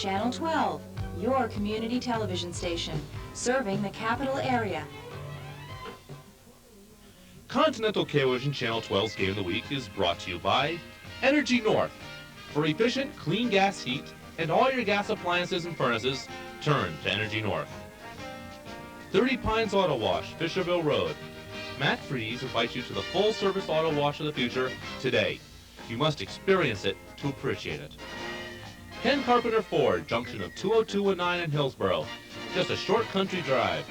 Channel 12, your community television station, serving the capital area. Continental Television Channel 12's Game of the Week is brought to you by Energy North. For efficient, clean gas heat and all your gas appliances and furnaces, turn to Energy North. 30 Pines Auto Wash, Fisherville Road. Matt Freeze invites you to the full-service auto wash of the future today. You must experience it to appreciate it. Ken Carpenter Ford, junction of 202 and 9 in Hillsborough. Just a short country drive.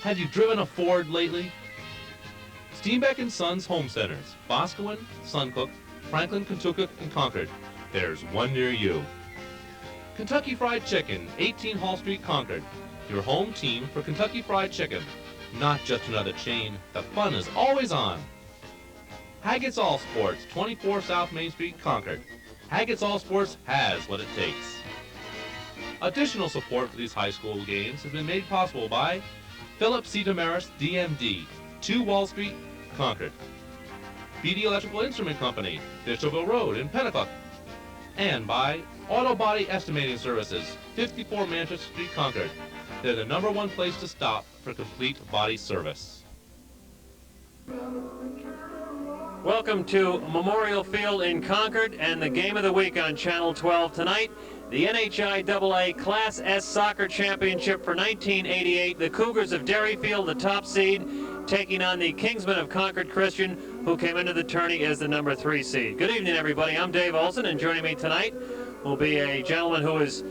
Have you driven a Ford lately? Steenbeck & Sons Home Centers, Boscawen, Suncook, Franklin, Kentucky, and Concord. There's one near you. Kentucky Fried Chicken, 18 Hall Street, Concord. Your home team for Kentucky Fried Chicken. Not just another chain, the fun is always on. Haggett's All Sports, 24 South Main Street, Concord. Haggett's All Sports has what it takes. Additional support for these high school games has been made possible by Philip C. Damaris, DMD, 2 Wall Street, Concord. BD Electrical Instrument Company, Fisherville Road in Pennacook. And by Auto Body Estimating Services, 54 Manchester Street, Concord. They're the #1 place to stop for complete body service. Welcome to Memorial Field in Concord and the Game of the Week on Channel 12 tonight. The NHIAA Class S Soccer Championship for 1988. The Cougars of Derryfield, the top seed, taking on the Kingsmen of Concord Christian, who came into the tourney as the #3 seed. Good evening, everybody. I'm Dave Olson, and joining me tonight will be a gentleman who is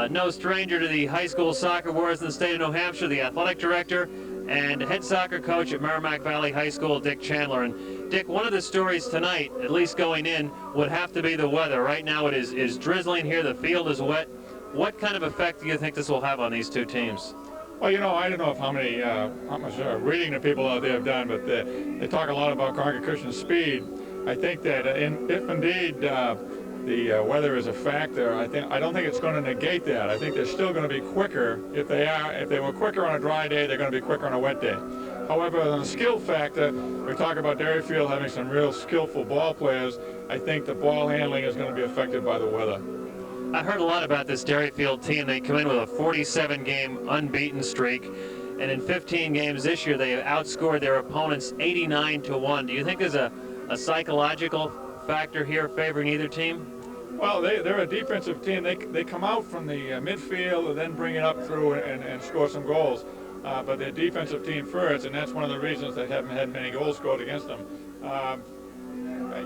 no stranger to the high school soccer wars in the state of New Hampshire, the athletic director and head soccer coach at Merrimack Valley High School, Dick Chandler. And Dick, one of the stories tonight, at least going in, would have to be the weather. Right now it is drizzling here, the field is wet. What kind of effect do you think this will have on these two teams? Well, you know, I don't know if how much reading the people out there have done, but they talk a lot about Concord Christian's speed. I think that if indeed the weather is a factor, I don't think it's going to negate that. I think they're still going to be quicker. If they were quicker on a dry day, they're going to be quicker on a wet day. However, on the skill factor, we talk about Derryfield having some real skillful ball players. I think the ball handling is going to be affected by the weather. I heard a lot about this Derryfield team. They come in with a 47-game unbeaten streak, and in 15 games this year, they have outscored their opponents 89-1. Do you think there's a psychological factor here favoring either team? Well, they're a defensive team. They come out from the midfield and then bring it up through and score some goals. But they're a defensive team first, and that's one of the reasons they haven't had many goals scored against them.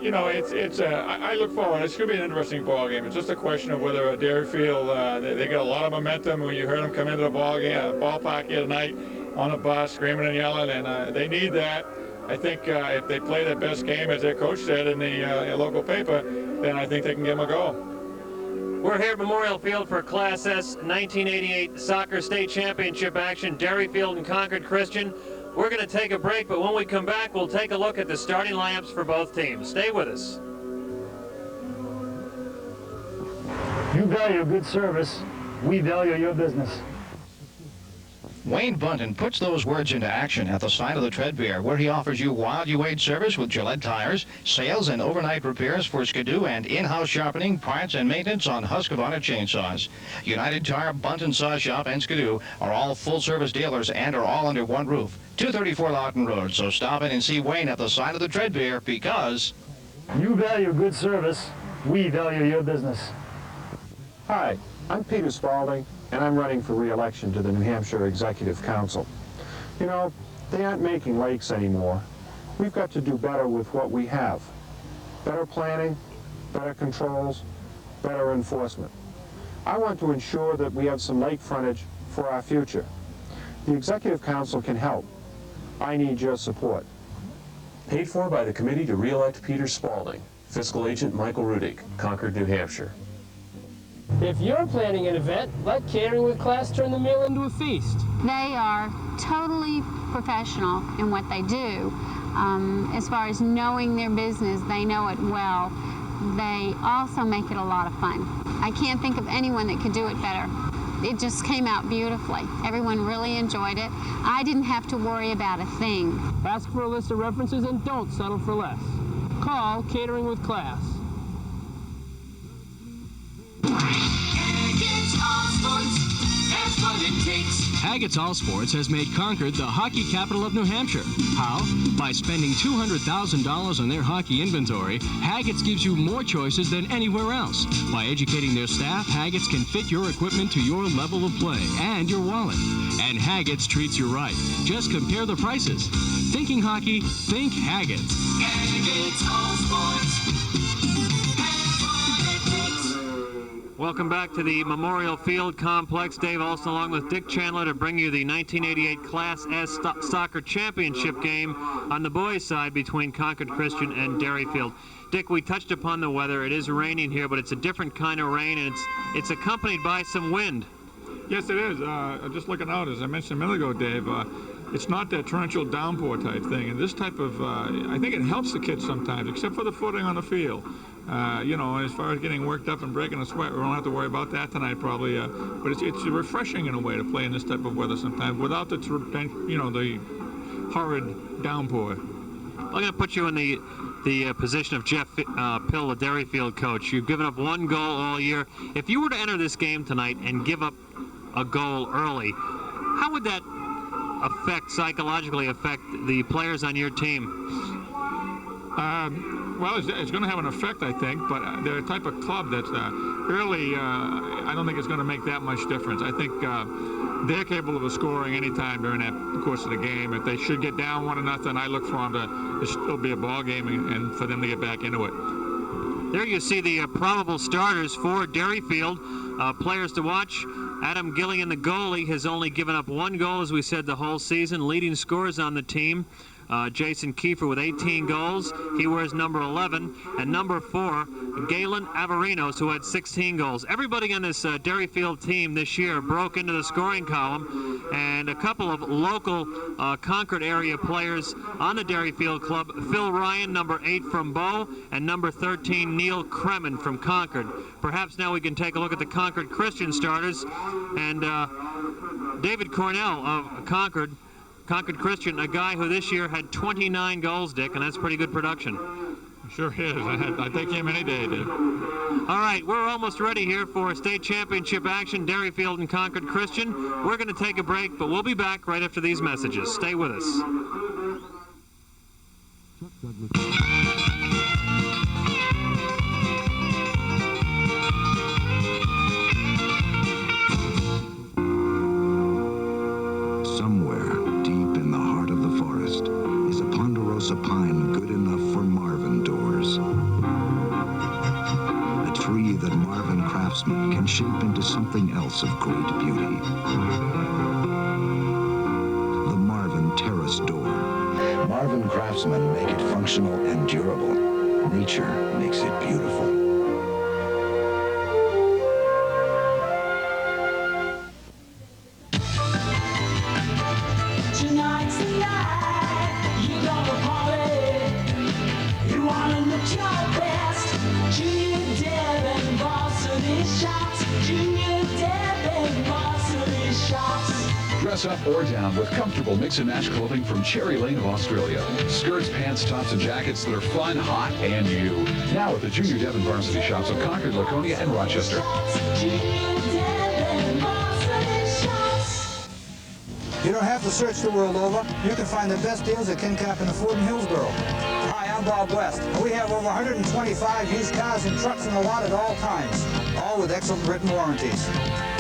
You know, I look forward. It's going to be an interesting ball game. It's just a question of whether Derryfield, they get a lot of momentum when you heard them come into the ballpark here tonight on a bus, screaming and yelling, and they need that. I think if they play their best game, as their coach said in the local paper, then I think they can give them a go. We're here at Memorial Field for Class S 1988 Soccer State Championship action, Derryfield and Concord Christian. We're going to take a break, but when we come back, we'll take a look at the starting lineups for both teams. Stay with us. You value good service. We value your business. Wayne Bunton puts those words into action at the side of the Treadbeer, where he offers you while you wait service with Gillette tires, sales and overnight repairs for Skidoo, and in-house sharpening, parts, and maintenance on Husqvarna chainsaws. United Tire, Bunton Saw Shop, and Skidoo are all full-service dealers and are all under one roof. 234 Lawton Road, so stop in and see Wayne at the side of the Treadbeer, because You value good service. We value your business. Hi, I'm Peter Spaulding, and I'm running for re-election to the New Hampshire Executive Council. You know, they aren't making lakes anymore. We've got to do better with what we have. Better planning, better controls, better enforcement. I want to ensure that we have some lake frontage for our future. The Executive Council can help. I need your support. Paid for by the Committee to Re-elect Peter Spaulding. Fiscal Agent Michael Rudick, Concord, New Hampshire. If you're planning an event, let Catering with Class turn the meal into a feast. They are totally professional in what they do. As far as knowing their business, they know it well. They also make it a lot of fun. I can't think of anyone that could do it better. It just came out beautifully. Everyone really enjoyed it. I didn't have to worry about a thing. Ask for a list of references and don't settle for less. Call Catering with Class. Haggett's All Sports has made Concord the hockey capital of New Hampshire. How? By spending $200,000 on their hockey inventory, Haggett's gives you more choices than anywhere else. By educating their staff, Haggett's can fit your equipment to your level of play and your wallet. And Haggett's treats you right. Just compare the prices. Thinking hockey, think Haggett's. Haggett's All Sports. Welcome back to the Memorial Field Complex. Dave Olson along with Dick Chandler to bring you the 1988 Class S Soccer Championship game on the boys' side between Concord Christian and Derryfield. Dick, we touched upon the weather. It is raining here, but it's a different kind of rain, and it's accompanied by some wind. Yes, it is. Just looking out, as I mentioned a minute ago, Dave, it's not that torrential downpour type thing. And this type of, I think it helps the kids sometimes, except for the footing on the field. You know, as far as getting worked up and breaking a sweat, we don't have to worry about that tonight probably. But it's refreshing in a way to play in this type of weather sometimes without the, the horrid downpour. I'm going to put you in the position of Jeff Pill, the Derryfield coach. You've given up one goal all year. If you were to enter this game tonight and give up a goal early, how would that psychologically affect the players on your team? Well, it's going to have an effect, I think, but they're a type of club that's early, I don't think it's going to make that much difference. I think they're capable of scoring any time during that course of the game. If they should get down 1-0, I look for them to still be a ball game and for them to get back into it. There you see the probable starters for Derryfield. Players to watch. Adam Gillian, the goalie, has only given up one goal, as we said, the whole season. Leading scorers on the team. Jason Keefer with 18 goals. He wears number 11. And number 4, Galen Avgerinos, who had 16 goals. Everybody on this Derryfield team this year broke into the scoring column. And a couple of local Concord area players on the Derryfield club. Phil Ryan, number 8 from Bow, and number 13, Neil Kremen from Concord. Perhaps now we can take a look at the Concord Christian starters. And David Cornell of Concord Christian, a guy who this year had 29 goals, Dick, and that's pretty good production. Sure is. I'd take him any day, Dick. All right, we're almost ready here for state championship action, Derryfield and Concord Christian. We're going to take a break, but we'll be back right after these messages. Stay with us. Somewhere deep in the heart of the forest is a ponderosa pine good enough for Marvin doors. A tree that Marvin craftsmen can shape into something else of great beauty. The Marvin Terrace Door. Marvin craftsmen make it functional and durable. Nature makes it beautiful. Tonight's the night, you're gonna party. You wanna look your best. Junior Devon Varsity Shops. Junior Devon Varsity Shops. Dress up or down with comfortable mix-and-match clothing from Cherry Lane of Australia. Skirts, pants, tops, and jackets that are fun, hot, and new. Now at the Junior Devon Varsity Shops of Concord, Laconia, and Rochester. You don't have to search the world over. You can find the best deals at Ken Cap and Ford in Hillsboro. Hi, I'm Bob West. We have over 125 used cars and trucks in the lot at all times, all with excellent written warranties.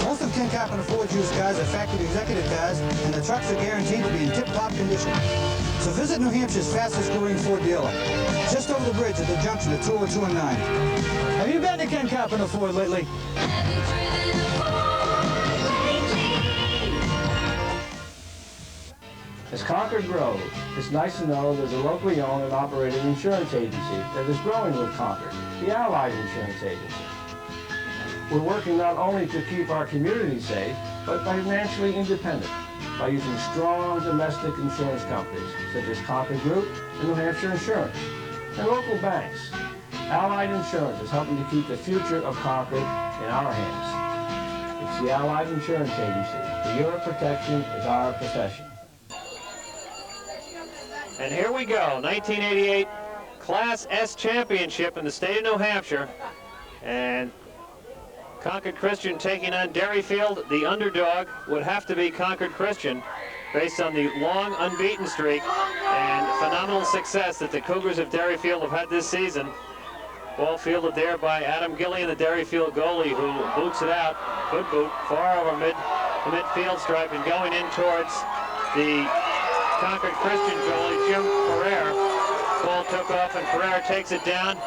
Most of Ken Cap and Ford's used cars are factory executive cars, and the trucks are guaranteed to be in tip-top condition. So visit New Hampshire's fastest-growing Ford dealer, just over the bridge at the junction of 202 and 9. Have you been to Ken Cap and Ford lately? As Concord grows, it's nice to know there's a locally owned and operated insurance agency that is growing with Concord, the Allied Insurance Agency. We're working not only to keep our community safe, but financially independent by using strong domestic insurance companies such as Concord Group and New Hampshire Insurance, and local banks. Allied Insurance is helping to keep the future of Concord in our hands. It's the Allied Insurance Agency. For your protection is our profession. And here we go, 1988 Class S Championship in the state of New Hampshire. And Concord Christian taking on Derryfield. The underdog would have to be Concord Christian based on the long unbeaten streak and phenomenal success that the Cougars of Derryfield have had this season. Ball fielded there by Adam Gillian, the Derryfield goalie, who boots it out. Good boot, far over the midfield stripe and going in towards the Concord Christian goalie, Jim Pereira. Ball took off and Pereira takes it down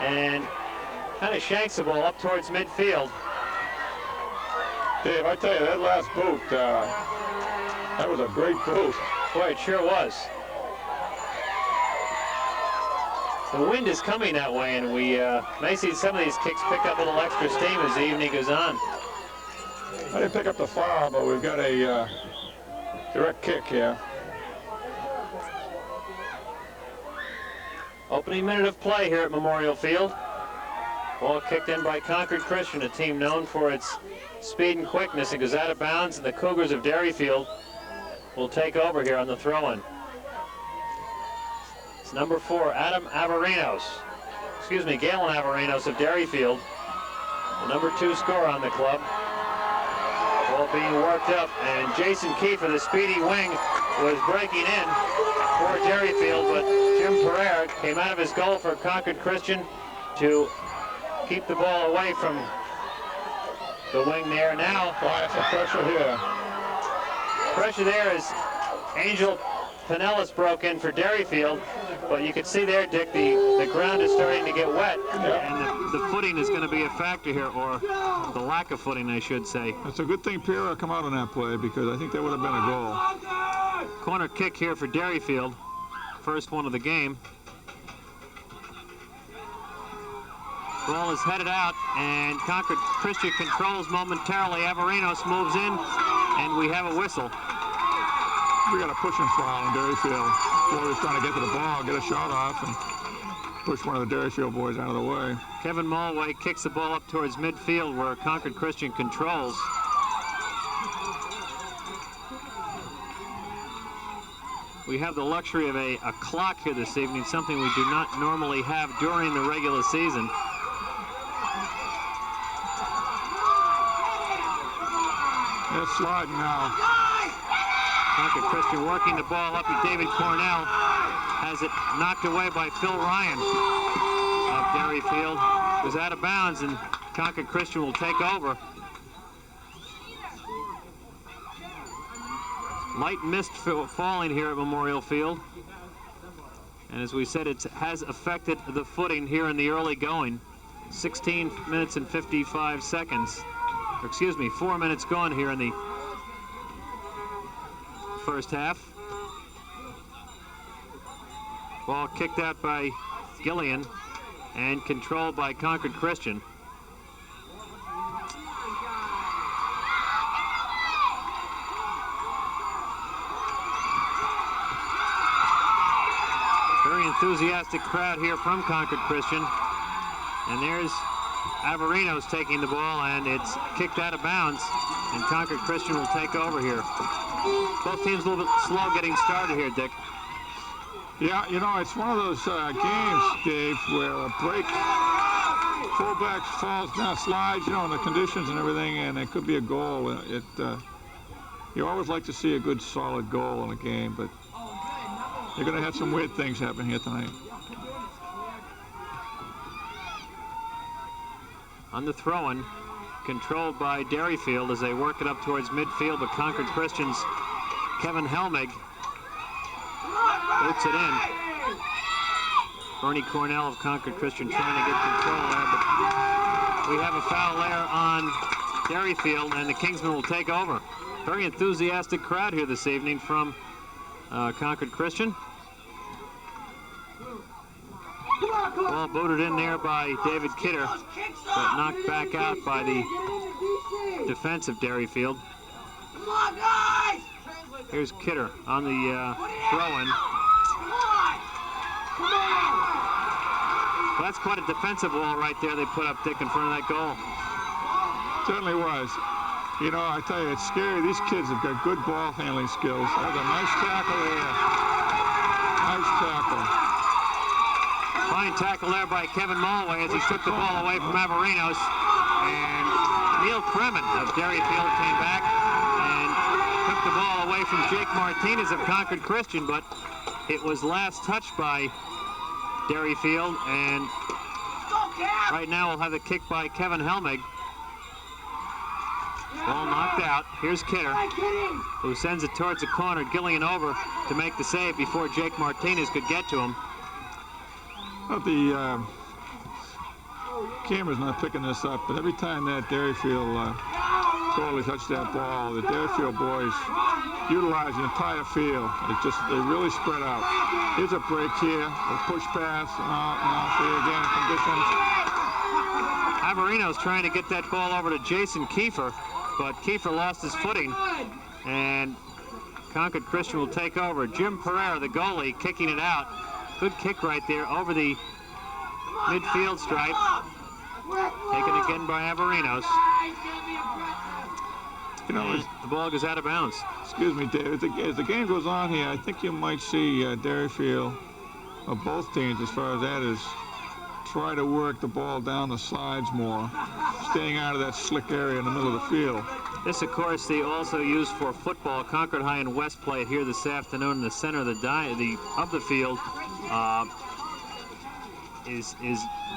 and kind of shanks the ball up towards midfield. Dave, I tell you, that last boot, that was a great boot. Boy, it sure was. The wind is coming that way, and we may see some of these kicks pick up a little extra steam as the evening goes on. I didn't pick up the foul, but we've got a direct kick here. Opening minute of play here at Memorial Field. Ball kicked in by Concord Christian, a team known for its speed and quickness. It goes out of bounds, and the Cougars of Derryfield will take over here on the throw-in. It's number 4, Galen Avgerinos of Derryfield, the number 2 scorer on the club. Ball being worked up, and Jason Keefer, the speedy wing, was breaking in for Derryfield, but Jim Pereira came out of his goal for Concord Christian to keep the ball away from the wing there. Now, some pressure here. Pressure there as Angel Pinillos broke in for Derryfield, but you can see there, Dick, the ground is starting to get wet, and the footing is going to be a factor here, or the lack of footing, I should say. It's a good thing Pereira come out on that play, because I think that would have been a goal. Corner kick here for Derryfield, first one of the game. Ball is headed out, and Concord Christian controls momentarily. Avgerinos moves in, and we have a whistle. We got a pushing foul in Derryfield. Boy was trying to get to the ball, get a shot off, and push one of the Derryfield boys out of the way. Kevin Mulway kicks the ball up towards midfield where Concord Christian controls. We have the luxury of a clock here this evening, something we do not normally have during the regular season. They're sliding now. Concord Christian working the ball up, and David Cornell has it knocked away by Phil Ryan of Derryfield. It was out of bounds, and Concord Christian will take over. Light mist falling here at Memorial Field. And as we said, it has affected the footing here in the early going. 16 minutes and 55 seconds. Excuse me, 4 minutes gone here in the first half. Ball kicked out by Gillian and controlled by Concord Christian. Very enthusiastic crowd here from Concord Christian. And there's Avgerinos taking the ball, and it's kicked out of bounds, and Concord Christian will take over here. Both teams a little bit slow getting started here, Dick. Yeah, you know, it's one of those games, Dave, where a break, fullback falls down, slides, you know, in the conditions and everything, and it could be a goal. You always like to see a good, solid goal in a game, but you're going to have some weird things happen here tonight. On the throw-in, controlled by Derryfield as they work it up towards midfield, but Concord Christian's Kevin Helmig boots it in. Bernie Cornell of Concord Christian trying to get control there, but we have a foul there on Derryfield, and the Kingsmen will take over. Very enthusiastic crowd here this evening from Concord Christian. Ball booted in there by David Kidder, but knocked back out by the defense of Derryfield. Here's Kidder on the throw-in. Well, that's quite a defensive wall right there they put up, Dick, in front of that goal. Certainly was. You know, I tell you, it's scary. These kids have got good ball handling skills. That was a nice tackle there. Nice tackle. Fine tackle there by Kevin Mulway as he took the ball away from Avgerinos. And Neil Kremen of Derryfield came back and took the ball away from Jake Martinez of Concord Christian, but it was last touched by Derryfield, and right now we'll have the kick by Kevin Helmig. Ball knocked out. Here's Kidder, who sends it towards the corner. Gillian over to make the save before Jake Martinez could get to him. Well, the camera's not picking this up, but every time that Derryfield goalie touched that ball, the Derryfield boys utilize the entire field. They really spread out. Here's a break here, a push pass. Now see again conditions. Avgerinos trying to get that ball over to Jason Keefer, but Keefer lost his footing, and Concord Christian will take over. Jim Pereira, the goalie, kicking it out. Good kick right there over the midfield stripe. Taken again by Avgerinos. You know, the ball goes out of bounds. Excuse me, Dave. As the game goes on here, I think you might see Derryfield, or both teams, as far as that is, try to work the ball down the sides more, staying out of that slick area in the middle of the field. This, of course, they also use for football. Concord High and West play it here this afternoon in the center of the field. Is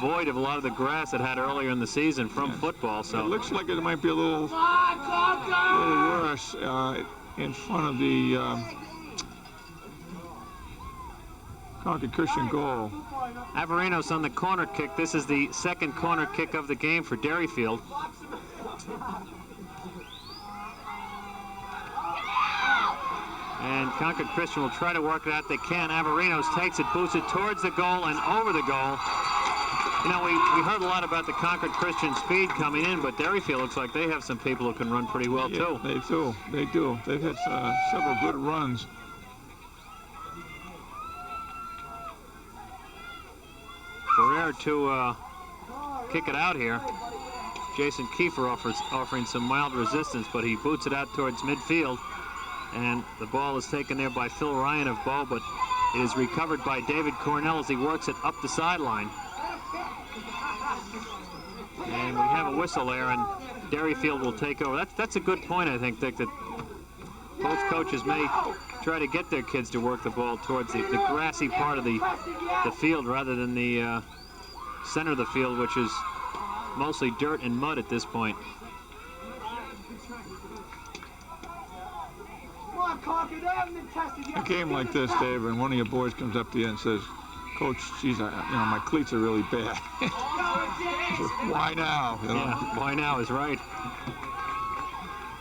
void of a lot of the grass it had earlier in the season from football. So it looks like it might be a little worse in front of the Concord Christian goal. Avgerinos on the corner kick. This is the second corner kick of the game for Derryfield. And Concord Christian will try to work it out. They can. Avgerinos takes it, boosts it towards the goal and over the goal. You know, we heard a lot about the Concord Christian speed coming in, but Derryfield looks like they have some people who can run pretty well, too. They do. They do. They've had several good runs. Ferrer to kick it out here. Jason Keefer offering some mild resistance, but he boots it out towards midfield. And the ball is taken there by Phil Ryan of Bow, but it is recovered by David Cornell as he works it up the sideline. And we have a whistle there, and Derryfield will take over. That's a good point, I think, Dick, that both coaches may try to get their kids to work the ball towards the grassy part of the field rather than the center of the field, which is mostly dirt and mud at this point. A game like this, Dave, and one of your boys comes up to you and says, "Coach, geez, my cleats are really bad." Why now? Yeah, why now is right.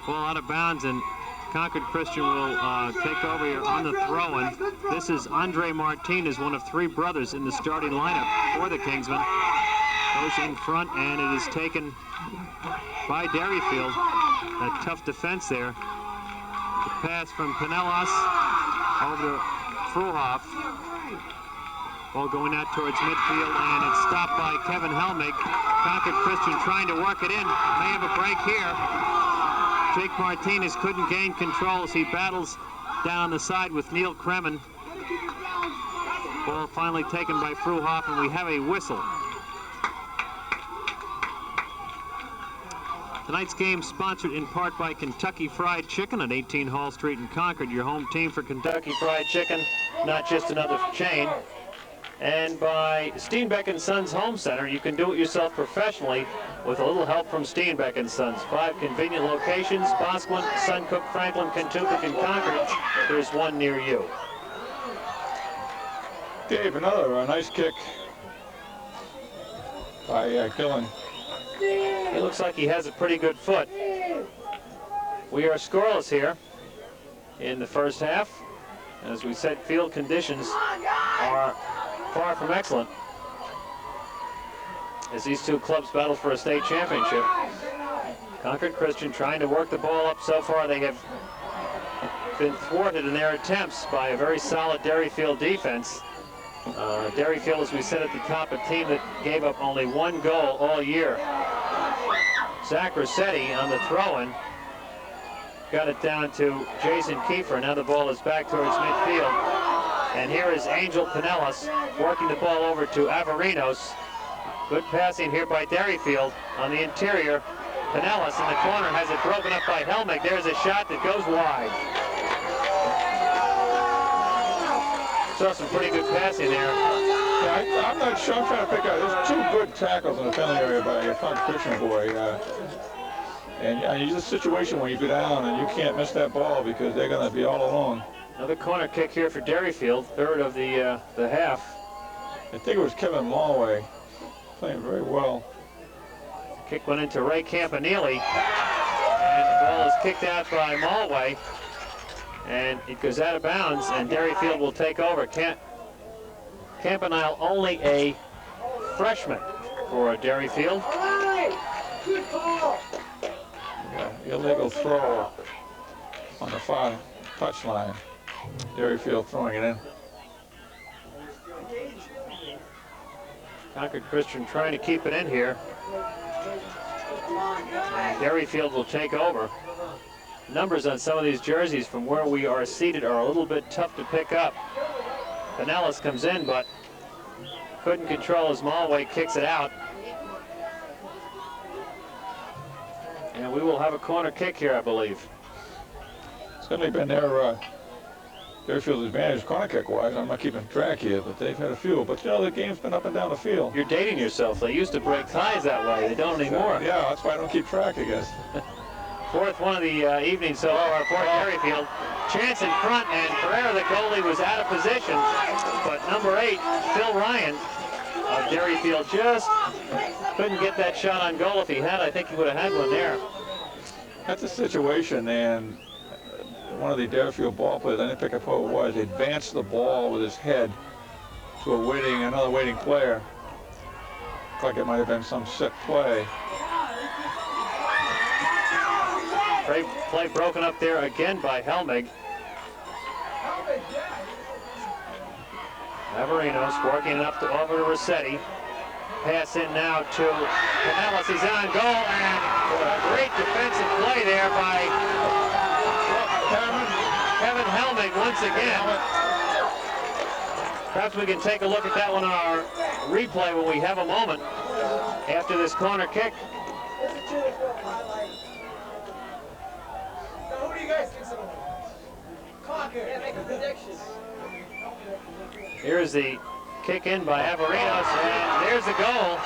Ball out of bounds, and Concord Christian will take over here on the throw-in. This is Andre Martinez, one of three brothers in the starting lineup for the Kingsmen. Goes in front, and it is taken by Derryfield. A tough defense there. The pass from Pinillos over to Fruhoff. Ball going out towards midfield, and it's stopped by Kevin Helmig. Concord Christian trying to work it in. May have a break here. Jake Martinez couldn't gain control as he battles down the side with Neil Kremen. Ball finally taken by Fruhoff, and we have a whistle. Tonight's game sponsored in part by Kentucky Fried Chicken at 18 Hall Street in Concord, your home team for Kentucky Fried Chicken, not just another chain. And by Steenbeck & Sons Home Center, you can do it yourself professionally with a little help from Steenbeck & Sons. 5 convenient locations: Boscawen, Suncook, Franklin, Kentucky, and Concord. There's one near you. Dave, another nice kick by Gillen. He looks like he has a pretty good foot. We are scoreless here in the first half. As we said, field conditions are far from excellent as these two clubs battle for a state championship. Concord Christian trying to work the ball up. So far they have been thwarted in their attempts by a very solid Derryfield defense. Derryfield, as we said at the top, a team that gave up only 1 goal all year. Zach Rossetti on the throw-in got it down to Jason Keefer. Now the ball is back towards midfield. And here is Angel Pinellas working the ball over to Avgerinos. Good passing here by Derryfield on the interior. Pinillos in the corner has it broken up by Helmig. There's a shot that goes wide. Saw some pretty good passing there. Yeah, I'm not sure. I'm trying to pick out. There's two good tackles in the penalty area by a Christian boy. And it's a situation where you go down and you can't miss that ball because they're going to be all alone. Another corner kick here for Derryfield, third of the half. I think it was Kevin Lowe playing very well. Kick went into Ray Campanile, and the ball is kicked out by Mulway, and it goes out of bounds, and Derryfield will take over. Campanile only a freshman for Derryfield. Illegal throw on the far touchline. Derryfield throwing it in. Concord Christian trying to keep it in here. And Derryfield will take over. Numbers on some of these jerseys from where we are seated are a little bit tough to pick up. Pinillos comes in, but couldn't control as Mulway kicks it out. And we will have a corner kick here, I believe. It's certainly been their Derryfield's advantage corner kick-wise. I'm not keeping track here, but they've had a few. But, you know, the game's been up and down the field. You're dating yourself. They used to break ties that way. They don't anymore. Yeah, that's why I don't keep track, I guess. Fourth one of the evening so far for Derryfield. Chance in front, and Pereira, the goalie, was out of position. But number 8, Phil Ryan of Derryfield, just couldn't get that shot on goal. If he had, I think he would have had one there. That's a situation, and one of the Derryfield ball players, I didn't pick up who it was, advanced the ball with his head to another waiting player. Looked like it might have been some set play. Play broken up there again by Helmig. Avgerinos working it up over to Rossetti. Pass in now to Pinillos. He's on goal, and a great defensive play there by Kevin Helmig once again. Perhaps we can take a look at that one on our replay when we have a moment after this corner kick. Who do you guys think so? Concord. Yeah, make a prediction. Here's the kick in by Avgerinos, and there's the goal.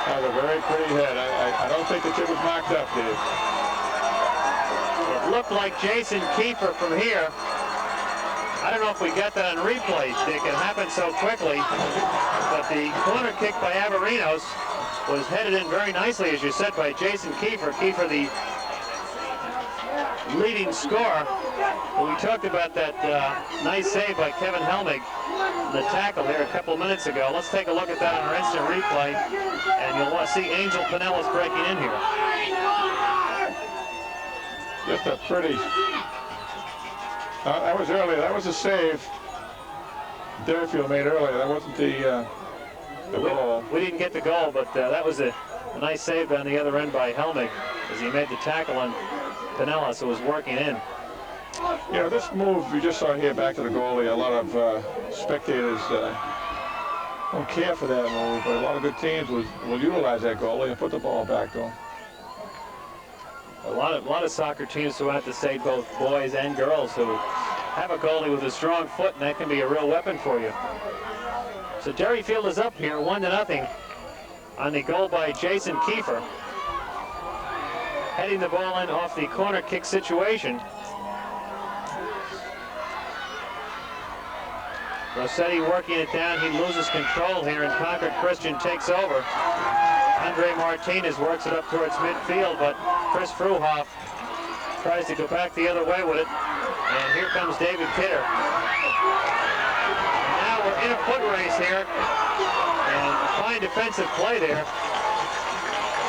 That was a very pretty head. I don't think the kid was knocked up, Dave. It looked like Jason Keefer from here. I don't know if we got that on replay, Dick. It happened so quickly. But the corner kick by Avgerinos was headed in very nicely, as you said, by Jason Keefer. Keefer, the leading scorer. Well, we talked about that nice save by Kevin Helmig, the tackle here a couple of minutes ago. Let's take a look at that on our instant replay, and you'll want to see Angel Pinillos breaking in here. Just a pretty. That was early. That was a save Derryfield made earlier. That wasn't the goal. We didn't get the goal, but that was a nice save on the other end by Helmig as he made the tackle on Pinillos, who was working in. You know, this move we just saw here back to the goalie, a lot of spectators don't care for that move, but a lot of good teams will utilize that goalie and put the ball back to him. A lot of soccer teams throughout the state, both boys and girls, who have a goalie with a strong foot, and that can be a real weapon for you. So Derryfield is up here 1-0 on the goal by Jason Keefer. Heading the ball in off the corner kick situation. Rossetti working it down. He loses control here, and Concord Christian takes over. Andre Martinez works it up towards midfield, but Chris Fruhoff tries to go back the other way with it. And here comes David Kidder. And now we're in a foot race here. And a fine defensive play there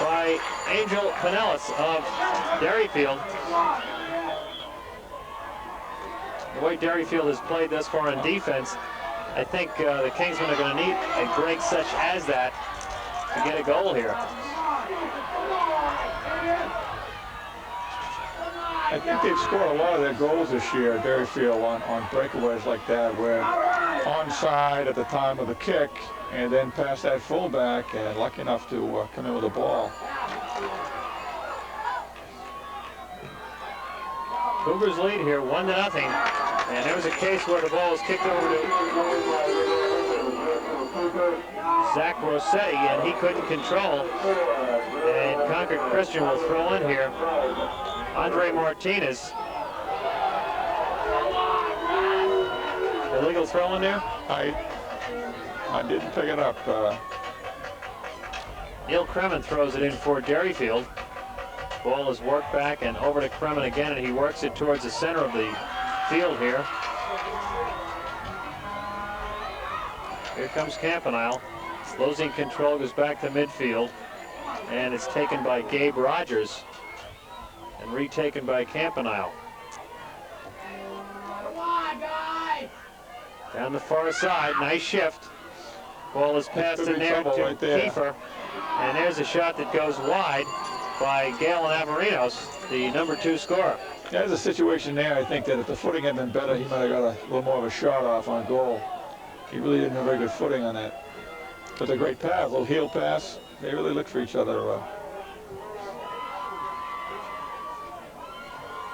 by Angel Pinillos of Derryfield. The way Derryfield has played thus far on defense, I think the Kingsmen are going to need a break such as that to get a goal here. I think they've scored a lot of their goals this year, Derryfield, on breakaways like that, where onside at the time of the kick, and then pass that fullback, and lucky enough to come in with the ball. Cougars lead here 1-0. And there was a case where the ball was kicked over to Zach Rossetti, and he couldn't control. And Concord Christian will throw in here. Andre Martinez. Illegal throw in there? I didn't pick it up. Neil Kremen throws it in for Derryfield. Ball is worked back and over to Kremen again, and he works it towards the center of the field here. Here comes Campanile. Losing control, goes back to midfield, and it's taken by Gabe Rogers and retaken by Campanile. Down the far side, nice shift. Ball is passed in there to right there. Keefer, and there's a shot that goes wide by Galen Avgerinos, the #2 scorer. There's a situation there, I think, that if the footing had been better, he might have got a little more of a shot off on goal. He really didn't have very good footing on that. But a great pass, a little heel pass. They really look for each other.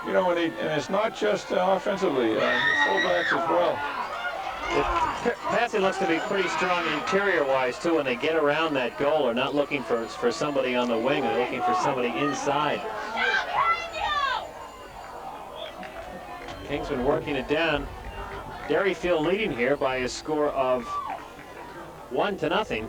You know, and it's not just offensively, fullbacks as well. Passing looks to be pretty strong interior-wise, too, when they get around that goal. They're not looking for somebody on the wing. They're looking for somebody inside. Kingsmen working it down. Derryfield leading here by a score of 1-0.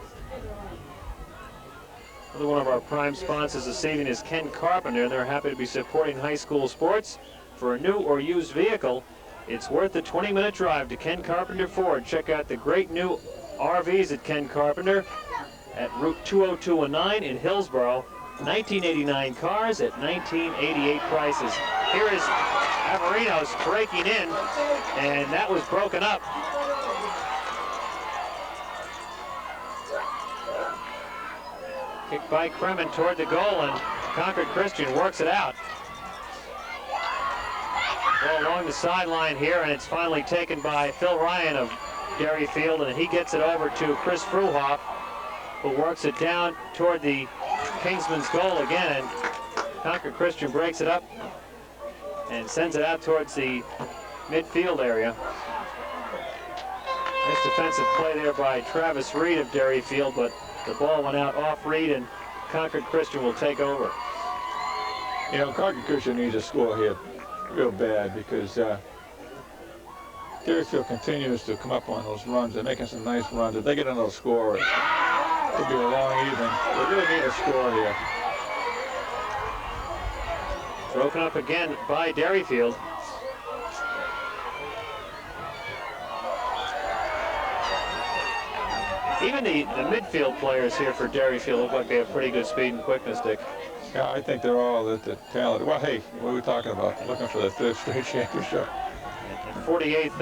Another one of our prime sponsors this evening is Ken Carpenter, and they're happy to be supporting high school sports. For a new or used vehicle, it's worth a 20-minute drive to Ken Carpenter Ford. Check out the great new RVs at Ken Carpenter at Route 20219 in Hillsborough. 1989 cars at 1988 prices. Here is Avgerinos breaking in, and that was broken up. Kicked by Kremen toward the goal, and Concord Christian works it out. Ball along the sideline here, and it's finally taken by Phil Ryan of Derryfield, and he gets it over to Chris Fruhoff, who works it down toward the Kingsmen's goal again, and Concord Christian breaks it up and sends it out towards the midfield area. Nice defensive play there by Travis Reed of Derryfield, but the ball went out off Reed, and Concord Christian will take over. You know, Concord Christian needs a score here real bad, because Derryfield continues to come up on those runs. They're making some nice runs. If they get another score, it could be a long evening. They really need a score here. Broken up again by Derryfield. Even the midfield players here for Derryfield look like they have pretty good speed and quickness, Dick. Yeah, I think they're all the talented. Well, hey, what are we talking about? Looking for the 3rd straight championship. 48th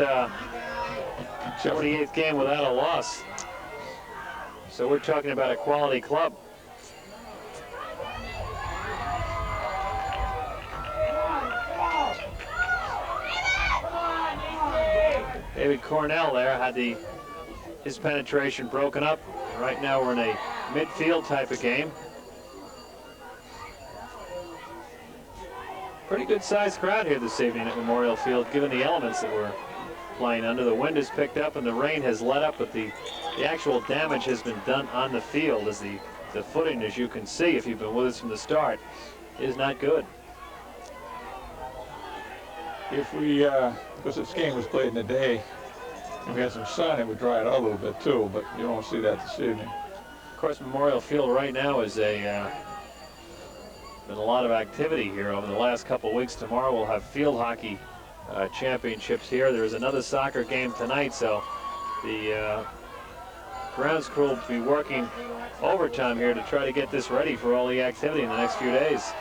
game without a loss. So we're talking about a quality club. David Cornell there had his penetration broken up. Right now we're in a midfield type of game. Pretty good sized crowd here this evening at Memorial Field, given the elements that we're playing under. The wind has picked up and the rain has let up, but the actual damage has been done on the field, as the footing, as you can see if you've been with us from the start, is not good. If we, because this game was played in the day, and we had some sun, it would dry it out a little bit too, but you won't see that this evening. Of course, Memorial Field right now is been a lot of activity here over the last couple of weeks. Tomorrow we'll have field hockey championships here. There's another soccer game tonight, so the grounds crew will be working overtime here to try to get this ready for all the activity in the next few days.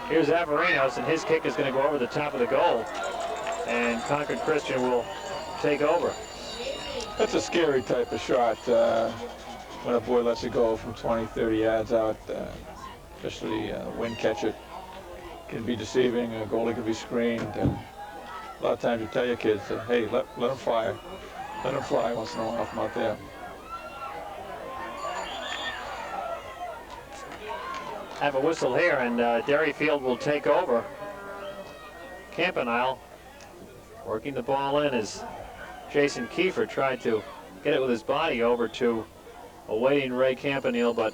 Here's Avgerinos, and his kick is going to go over the top of the goal, and Concord Christian will take over. That's a scary type of shot when a boy lets it go from 20, 30 yards out, especially wind catch it. Can be deceiving. A goalie can be screened. A lot of times you tell your kids, hey, let them fire. Let them fly once in a while from out there. have a whistle here, and Derryfield will take over. Campanile working the ball in as Jason Keefer tried to get it with his body over to awaiting Ray Campanile, but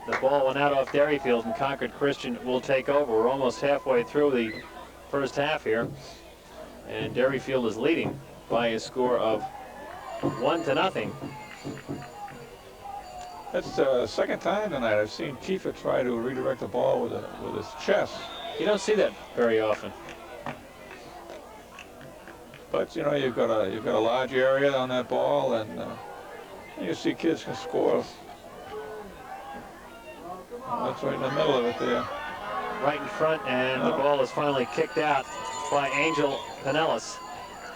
the ball went out off Derryfield, and Concord Christian will take over. We're almost halfway through the first half here, and Derryfield is leading by a score of 1-0. That's the second time tonight I've seen Keefer try to redirect the ball with his chest. You don't see that very often. But you know, you've got a large area on that ball, and you see kids can score. That's right in the middle of it there. Right in front, and the ball is finally kicked out by Angel Pinillos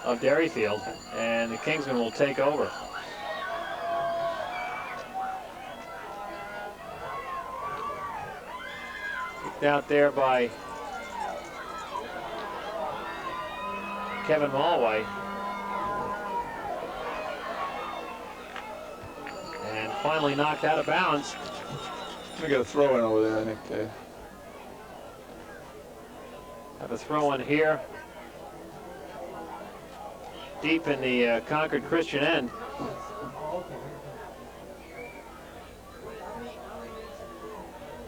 of Derryfield, and the Kingsmen will take over. Kicked out there by Kevin Mulway. And finally knocked out of bounds. We got a throw in over there, I think. Have a throw in here. Deep in the Concord Christian end.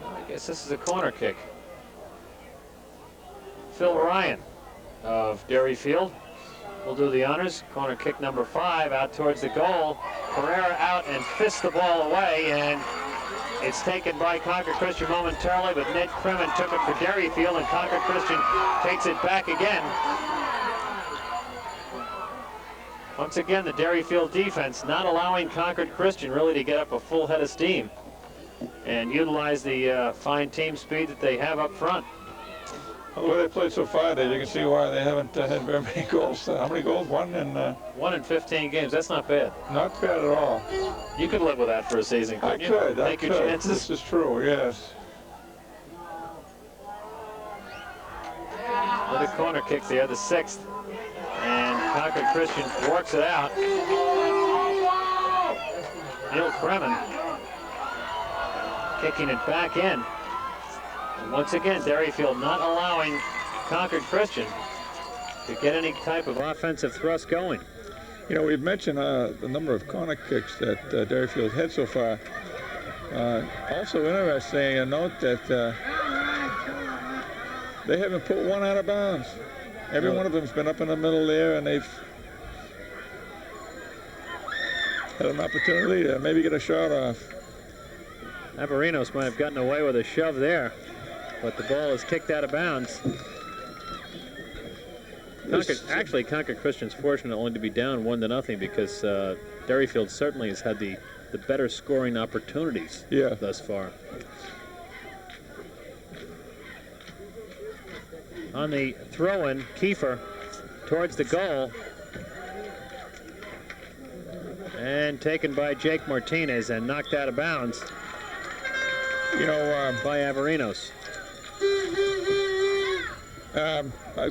I guess this is a corner kick. Phil Ryan of Derryfield will do the honors. Corner kick number 5 out towards the goal. Pereira out and fists the ball away, and it's taken by Concord Christian momentarily, but Ned Kremen took it for Derryfield, and Concord Christian takes it back again. Once again, the Derryfield defense not allowing Concord Christian really to get up a full head of steam and utilize the fine team speed that they have up front. Well, the way they played so far, Dave, you can see why they haven't had very many goals. How many goals? 1 in 15 games. That's not bad. Not bad at all. You could live with that for a season, couldn't you? I could. Take your chances. This is true, yes. With a corner kick there, the 6th. And Concord Christian works it out. Neil Kremen kicking it back in. And once again, Derryfield not allowing Concord Christian to get any type of offensive thrust going. You know, we've mentioned the number of corner kicks that Derryfield had so far. Also interesting to note that they haven't put one out of bounds. Every one of them's been up in the middle there, and they've had an opportunity to maybe get a shot off. Avgerinos might have gotten away with a shove there, but the ball is kicked out of bounds. Concord Christian's fortunate only to be down 1-0 because Derryfield certainly has had the better scoring opportunities thus far. On the throw-in, Keefer towards the goal. And taken by Jake Martinez and knocked out of bounds. You know, by Avgerinos. A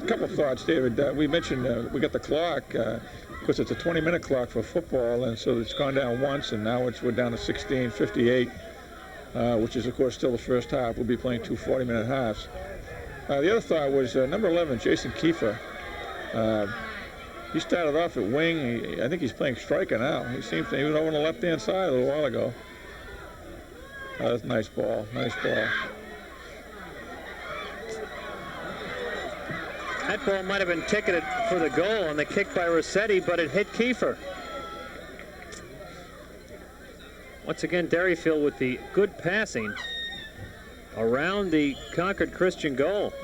couple of thoughts, David. We mentioned we got the clock, because it's a 20-minute clock for football, and so it's gone down once, and now we're down to 16:58, which is, of course, still the first half. We'll be playing 2 40-minute halves. The other thought was number 11, Jason Keefer. He started off at wing. I think he's playing striker now. He was over on the left-hand side a little while ago. That's a nice ball, nice ball. That ball might have been ticketed for the goal on the kick by Rossetti, but it hit Keefer. Once again, Derryfield with the good passing around the Concord Christian goal.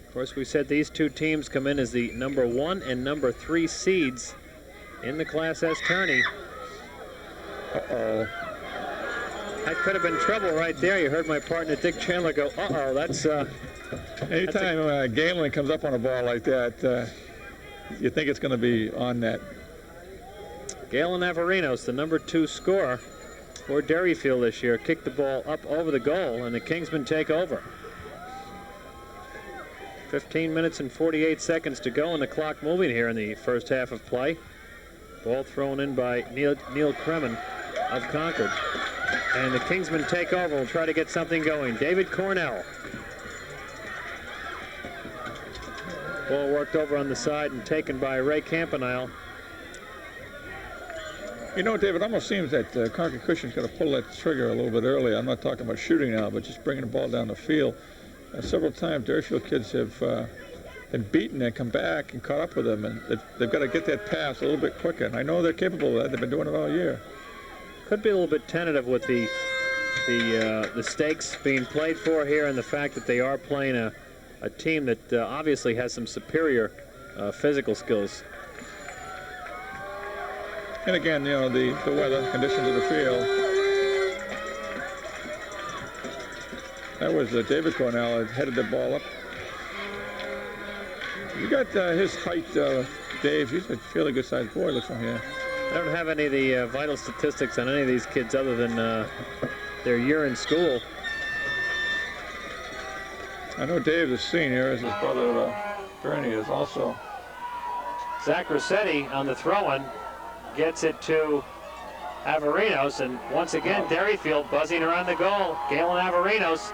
Of course, we said these two teams come in as the number 1 and number 3 seeds in the Class S tourney. Uh-oh. That could have been trouble right there. You heard my partner Dick Chandler go, uh-oh, that's... Anytime Gagnon comes up on a ball like that, you think it's going to be on net. Galen Avgerinos, the number 2 scorer for Derryfield this year, kicked the ball up over the goal, and the Kingsmen take over. 15 minutes and 48 seconds to go, and the clock moving here in the first half of play. Ball thrown in by Neil Kremen of Concord. And the Kingsmen take over and try to get something going. David Cornell. Ball worked over on the side and taken by Ray Campanile. You know, David, it almost seems that Concord Christian's going to pull that trigger a little bit early. I'm not talking about shooting now, but just bringing the ball down the field. Several times, Derryfield kids have been beaten and come back and caught up with them, and they've got to get that pass a little bit quicker. And I know they're capable of that. They've been doing it all year. Could be a little bit tentative with the stakes being played for here, and the fact that they are playing a team that obviously has some superior physical skills. And again, you know, the weather, conditions of the field. That was David Cornell that headed the ball up. You got his height, Dave. He's a fairly good-sized boy, looks from here. I don't have any of the vital statistics on any of these kids other than their year in school. I know Dave's a senior, as his brother Bernie is also. Zach Rossetti on the throw-in gets it to Avgerinos, and once again Derryfield buzzing around the goal. Galen Avgerinos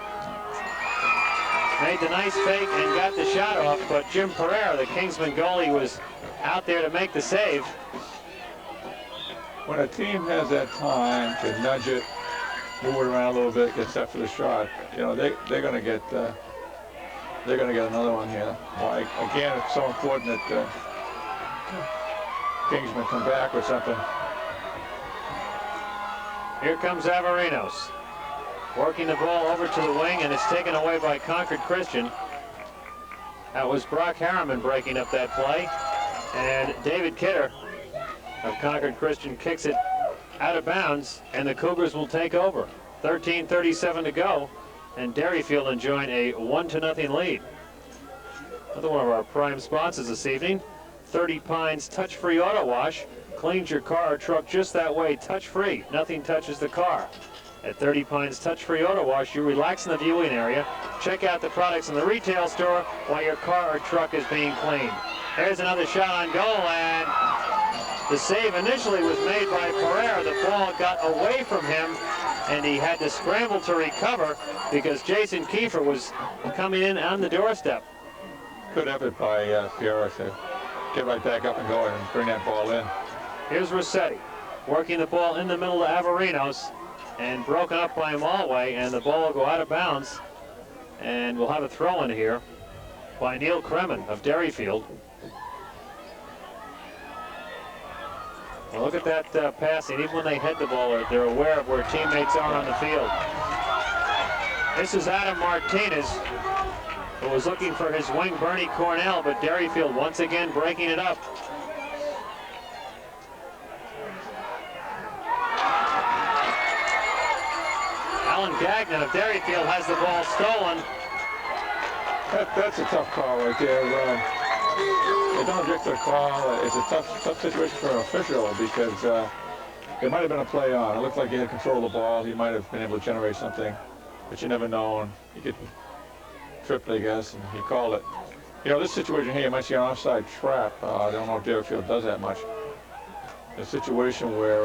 made the nice fake and got the shot off, but Jim Pereira, the Kingsman goalie, was out there to make the save. When a team has that time to nudge it, move it around a little bit, get set for the shot, you know, they're going to get another one here. Well, again, it's so important that Kingsmen come back with something. Here comes Avgerinos, working the ball over to the wing, and it's taken away by Concord Christian. That was Brock Harriman breaking up that play, and David Kidder of Concord Christian kicks it out of bounds, and the Cougars will take over. 13:37 to go, and Derryfield enjoying a 1-0 lead. Another one of our prime sponsors this evening, 30 Pines Touch-Free Auto Wash. Cleans your car or truck just that way, touch-free. Nothing touches the car. At 30 Pines Touch-Free Auto Wash, you relax in the viewing area. Check out the products in the retail store while your car or truck is being cleaned. There's another shot on goal, and the save initially was made by Pereira. The ball got away from him, and he had to scramble to recover because Jason Keefer was coming in on the doorstep. Good effort by Pereira to get right back up and going and bring that ball in. Here's Rossetti working the ball in the middle to Avgerinos, and broken up by Malway, and the ball will go out of bounds, and we'll have a throw-in here by Neil Kremen of Derryfield. Well, look at that passing. Even when they head the ball, they're aware of where teammates are on the field. This is Adam Martinez, who was looking for his wing, Bernie Cornell, but Derryfield once again breaking it up. Alan Gagnon of Derryfield has the ball stolen. That's a tough call right there. They don't get the call. It's a tough situation for an official because it might have been a play on. It looked like he had control of the ball. He might have been able to generate something, but you never know. He get tripped, I guess, and he called it. You know, this situation here, you might see an offside trap. I don't know if Derryfield does that much. A situation where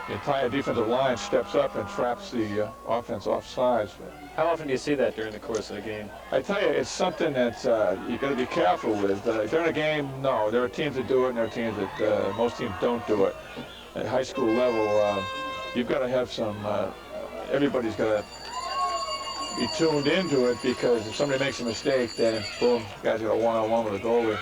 the entire defensive line steps up and traps the offense offsides. How often do you see that during the course of the game? I tell you, it's something that you got to be careful with. During a game, no. There are teams that do it, and there are teams that most teams don't do it. At high school level, you've got to have some. Everybody's got to be tuned into it because if somebody makes a mistake, then boom, guys got a one-on-one with a goalie.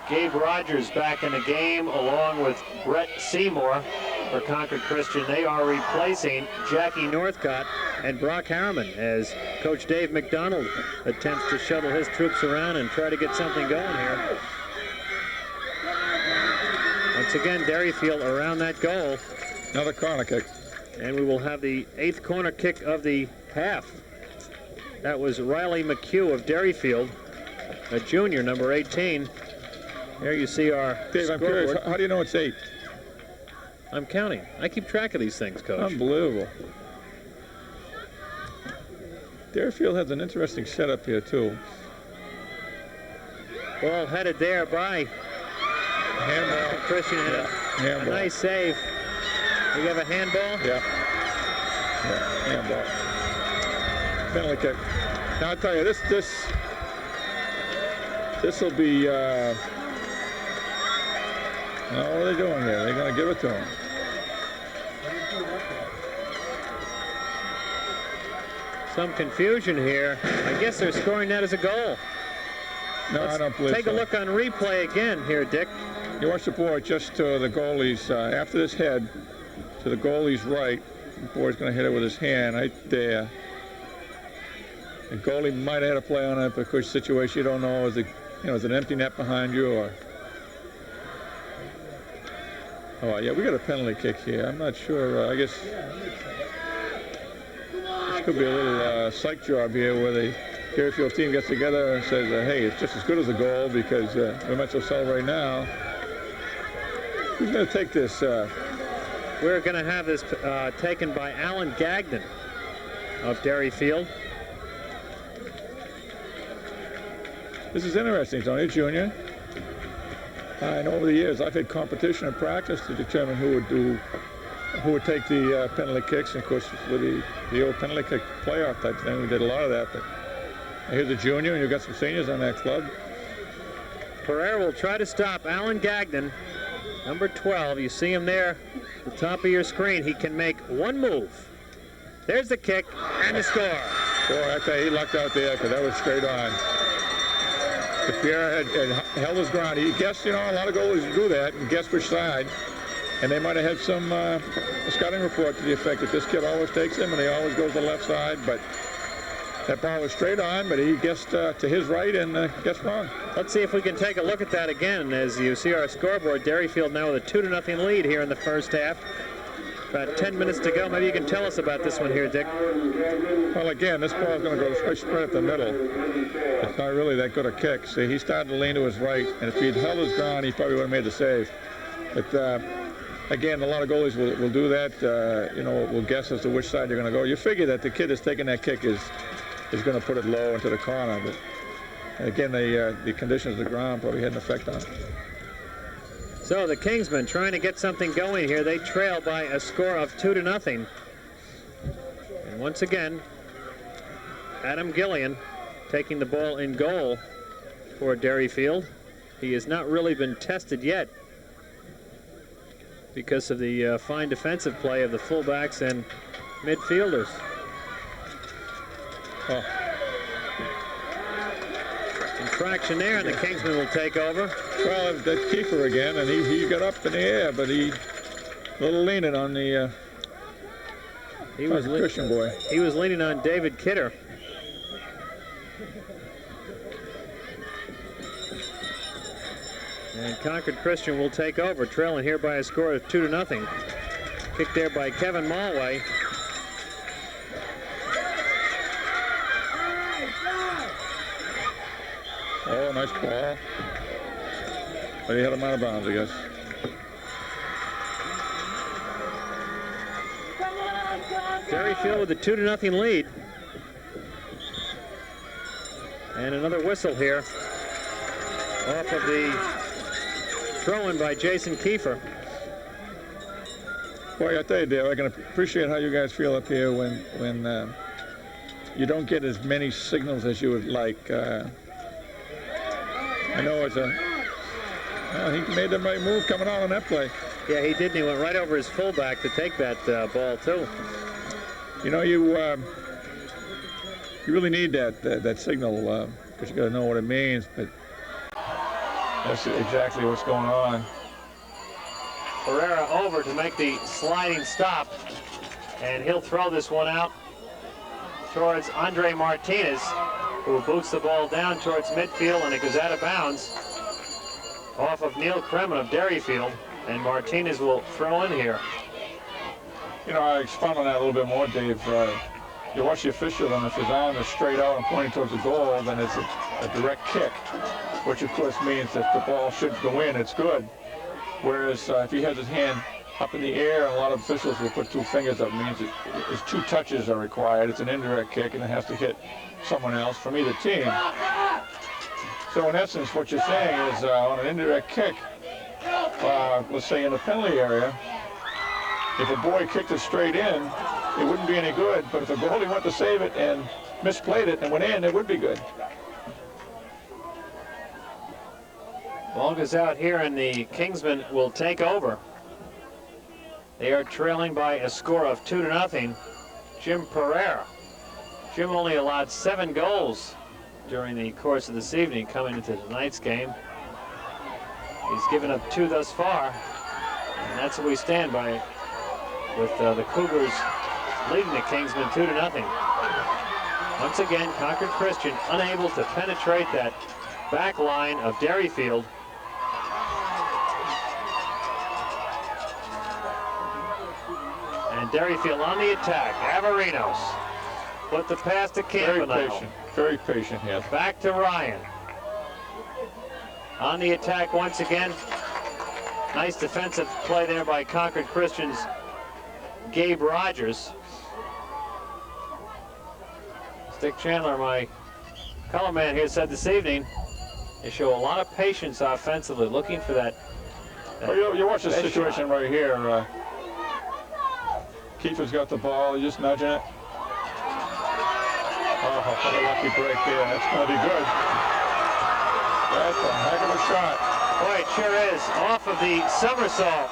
Gabe Rogers back in the game along with Brett Seymour for Concord Christian. They are replacing Jackie Northcott and Brock Harriman as Coach Dave McDonald attempts to shuttle his troops around and try to get something going here. Once again, Derryfield around that goal. Another corner kick. And we will have the 8th corner kick of the half. That was Riley McHugh of Derryfield, a junior, number 18. There you see our Dave, I'm curious, how do you know it's 8? I'm counting. I keep track of these things, Coach. Unbelievable. Derryfield has an interesting setup here, too. Ball headed there by Handball. Christian had a nice save. We have a handball? Yeah. Handball. Penalty kick. Now I'll tell you, this will be. Now what are they doing here? They're going to give it to him. Some confusion here. I guess they're scoring that as a goal. No, I don't believe so. Take a look on replay again here, Dick. You watch the board just to the goalie's, after this head, to the goalie's right. The board's going to hit it with his hand right there. The goalie might have had a play on it, but which situation you don't know. Is it, is it an empty net behind you or? Oh yeah, we got a penalty kick here. I'm not sure. I guess this could be a little psych job here where the Derryfield team gets together and says, hey, it's just as good as a goal because we might as well celebrate now. Who's going to take this? We're going to have this taken by Alan Gagnon of Derryfield. This is interesting, Tony, Junior. And over the years, I've had competition and practice to determine who would take the penalty kicks. And of course, with the old penalty kick playoff type thing, we did a lot of that. But here's a junior, and you've got some seniors on that club. Pereira will try to stop Alan Gagnon, number 12. You see him there at the top of your screen. He can make one move. There's the kick and the score. Boy, I tell you, he lucked out there because that was straight on. If Pierre had held his ground, he guessed, a lot of goalies do that and guess which side. And they might have had some scouting report to the effect that this kid always takes him and he always goes to the left side. But that ball was straight on, but he guessed to his right and guessed wrong. Let's see if we can take a look at that again. As you see our scoreboard, Derryfield now with a 2-0 lead here in the first half. About 10 minutes to go. Maybe you can tell us about this one here, Dick. Well, again, this ball is going to go straight up the middle. It's not really that good a kick. See, he started to lean to his right, and if he'd held his ground, he probably would have made the save. But again, a lot of goalies will do that. Will guess as to which side you're going to go. You figure that the kid that's taking that kick is going to put it low into the corner. But again, the conditions of the ground probably had an effect on it. So the Kingsmen trying to get something going here. They trail by a score of 2-0. And once again, Adam Gillian taking the ball in goal for Derryfield. He has not really been tested yet because of the fine defensive play of the fullbacks and midfielders. Oh. Infraction there, and the Kingsmen will take over. Well, that's Keefer again, and he got up in the air, but he a little leaning on the Christian boy. He was leaning on David Kidder. And Concord Christian will take over, trailing here by a score of 2-0. Kick there by Kevin Mulway. Oh, nice ball. But he had him out of bounds, I guess. Derryfield with a 2-0 lead. And another whistle here off of the throw-in by Jason Keefer. Boy, I tell you, Dave, I can appreciate how you guys feel up here when you don't get as many signals as you would like. I know it's he made the right move coming out on that play. Yeah, he did. He went right over his fullback to take that ball too. You really need that signal because you got to know what it means. But that's exactly what's going on. Pereira over to make the sliding stop, and he'll throw this one out towards Andre Martinez, who boots the ball down towards midfield, and it goes out of bounds off of Neil Kremen of Derryfield, and Martinez will throw in here. I expound on that a little bit more, Dave. You watch the official, and if his arm is straight out and pointing towards the goal, then it's a direct kick, which of course means that the ball should go in, it's good. Whereas if he has his hand up in the air, and a lot of officials will put two fingers up, means it's 2 touches are required. It's an indirect kick, and it has to hit someone else from either team. So in essence, what you're saying is on an indirect kick, let's say in the penalty area, if a boy kicked it straight in, it wouldn't be any good. But if a goalie went to save it and misplayed it and went in, it would be good. Ball goes out here, and the Kingsmen will take over. They are trailing by a score of 2-0. Jim Pereira. Jim only allowed 7 goals during the course of this evening coming into tonight's game. He's given up 2 thus far, and that's where we stand by with the Cougars leading the Kingsmen 2-0. Once again, Concord Christian unable to penetrate that back line of Derryfield. And Derryfield on the attack. Avgerinos put the pass to Campanile. Very patient here. Back to Ryan. On the attack once again. Nice defensive play there by Concord Christian's Gabe Rogers. Dick Chandler, my color man here, said this evening they show a lot of patience offensively, looking for that. Well, you watch this situation right here. Keefer's got the ball, he's just nudging it. Oh, what a lucky break there. That's going to be good. That's a heck of a shot. Boy, it sure is. Off of the somersault.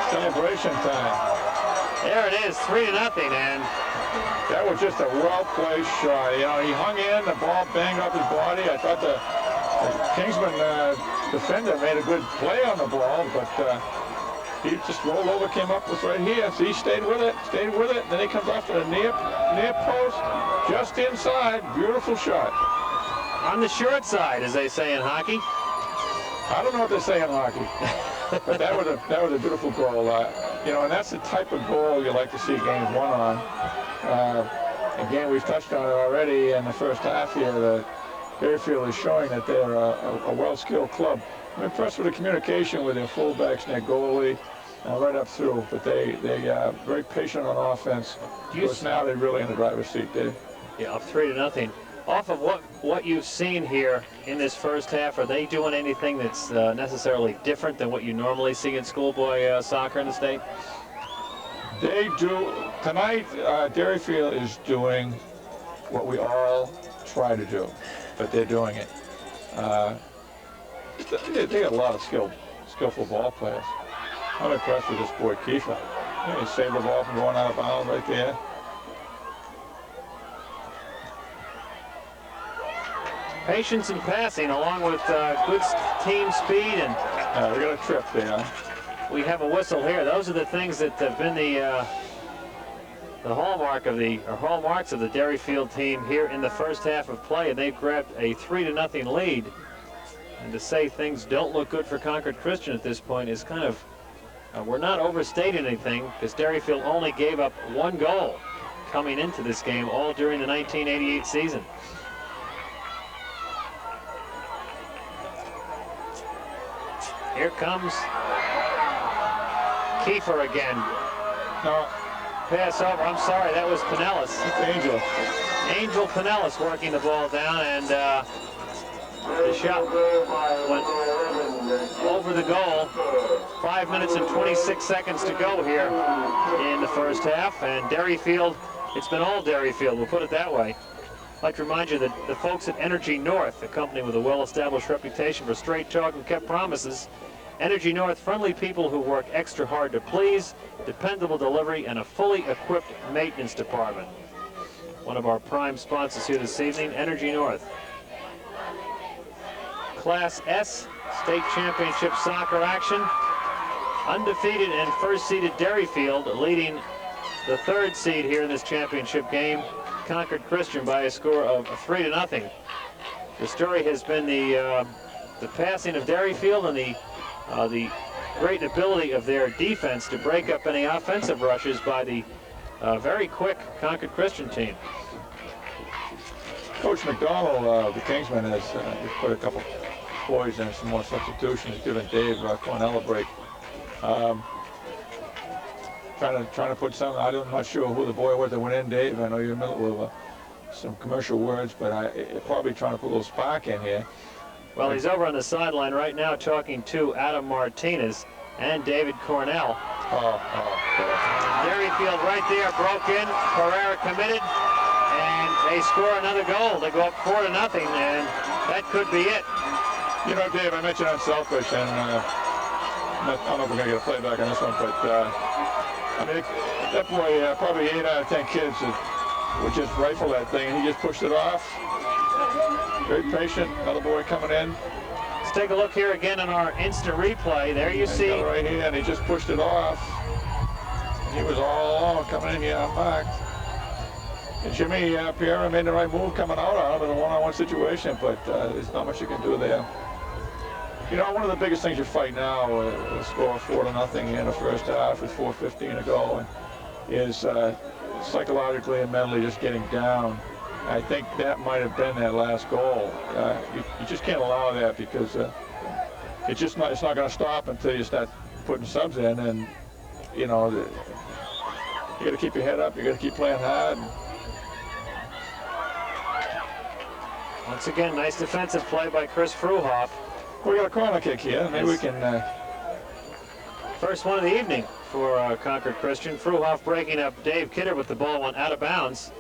Celebration time. There it is, 3-0, and that was just a well-placed shot. You know, he hung in, the ball banged off his body. I thought the Kingsman defender made a good play on the ball, but he just rolled over, came up with right here. So he stayed with it. Then he comes off to the near post, just inside. Beautiful shot. On the short side, as they say in hockey. I don't know what they say in hockey, but that was a beautiful goal. You know, and that's the type of goal you like to see games won on. Again, we've touched on it already in the first half here. Derryfield is showing that they're a well-skilled club. I'm impressed with the communication with their fullbacks and their goalie right up through, but they are very patient on offense. Because now they're really in the driver's seat, Dave. Yeah, up 3-0. Off of what you've seen here in this first half, are they doing anything that's necessarily different than what you normally see in schoolboy soccer in the state? They do. Tonight, Derryfield is doing what we all try to do, but they're doing it. They got a lot of skillful ball players. I'm impressed with this boy, Keefer. He saved the ball from going out of bounds right there. Patience and passing, along with good team speed, and we got a trip there. We have a whistle here. Those are the things that have been the hallmarks of the Derryfield team here in the first half of play, and they've grabbed a 3-0 lead. And to say things don't look good for Concord Christian at this point is kind of, we're not overstating anything, because Derryfield only gave up 1 goal coming into this game all during the 1988 season. Here comes Keefer again. No. Pass over. I'm sorry, that was Pinillos. It's Angel. Angel Pinillos working the ball down, and the shot went over the goal. 5 minutes and 26 seconds to go here in the first half, and Derryfield, it's been all Derryfield, we'll put it that way. I'd like to remind you that the folks at Energy North, a company with a well-established reputation for straight talk and kept promises, Energy North, friendly people who work extra hard to please, dependable delivery, and a fully equipped maintenance department. One of our prime sponsors here this evening, Energy North. Class S State Championship soccer action. Undefeated and first-seeded Derryfield leading the 3rd seed here in this championship game, Concord Christian, by a score of 3-0. The story has been the passing of Derryfield and the great ability of their defense to break up any offensive rushes by the very quick Concord Christian team. Coach McDonald, the Kingsmen, has put a couple boys in, some more substitutions, giving Dave Cornell a break. Trying to put some. I'm not sure who the boy was that went in, Dave. I know you're in the middle of some commercial words, but probably trying to put a little spark in here. Well, he's over on the sideline right now talking to Adam Martinez and David Cornell. Derryfield right there broke in. Pereira committed, and they score another goal. They go up 4-0, and that could be it. You know, Dave, I mentioned I'm selfish, and I don't know if we're going to get a playback on this one, but I mean, that boy, probably 8 out of 10 kids would just rifle that thing, and he just pushed it off. Very patient. Another boy coming in. Let's take a look here again in our instant replay. There you see. Right here, and he just pushed it off. And he was all alone coming in here unmarked. And Jimmy Pereira made the right move coming out of it in a one-on-one situation, but there's not much you can do there. You know, one of the biggest things you fight now, a score of 4-0 in the first half with 4:15 to go, is psychologically and mentally just getting down. I think that might have been that last goal. You just can't allow that, because it's not going to stop until you start putting subs in, and you know, you got to keep your head up. You got to keep playing hard. Once again, nice defensive play by Chris Fruhoff. We got a corner kick here. Maybe we can. First one of the evening for Concord Christian. Fruhoff breaking up Dave Kidder, with the ball went out of bounds.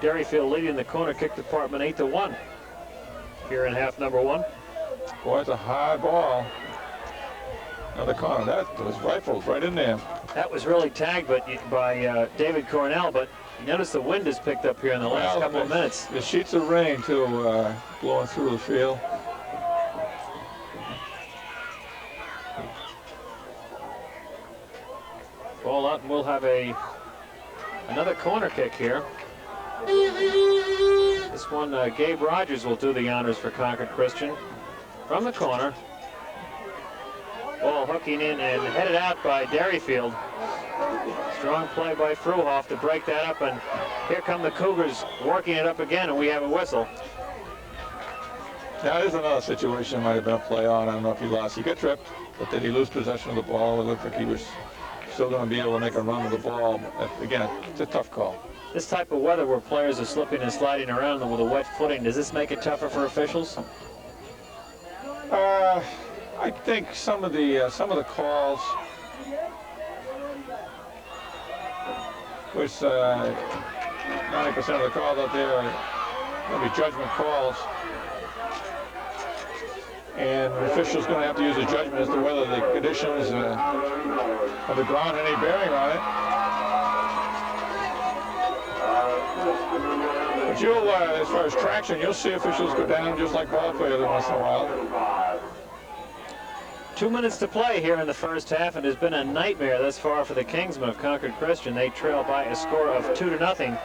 Derryfield leading the corner kick department 8-1 here in half number 1. Boy, it's a high ball. Another corner. That was rifled right in there. That was really tagged by David Cornell, but notice the wind has picked up here in the last couple of minutes. The sheets of rain, too, blowing through the field. Ball out, and we'll have another corner kick here. This one, Gabe Rogers will do the honors for Concord Christian. From the corner. Ball hooking in and headed out by Derryfield. Strong play by Fruhoff to break that up, and here come the Cougars working it up again, and we have a whistle. Now, there's another situation might have been a play on. I don't know if he lost. He got tripped, but did he lose possession of the ball? It looked like he was still going to be able to make a run with the ball. But again, it's a tough call. This type of weather where players are slipping and sliding around them with a wet footing, does this make it tougher for officials? I think some of the calls, which 90% of the calls out there are going to be judgment calls, and the official's going to have to use a judgment as to whether the conditions of the ground have any bearing on it. But you'll, as far as traction, you'll see officials go down just like ball players once in a while. 2 minutes to play here in the first half, and it's been a nightmare thus far for the Kingsmen of Concord Christian. They trail by a score of 2-0.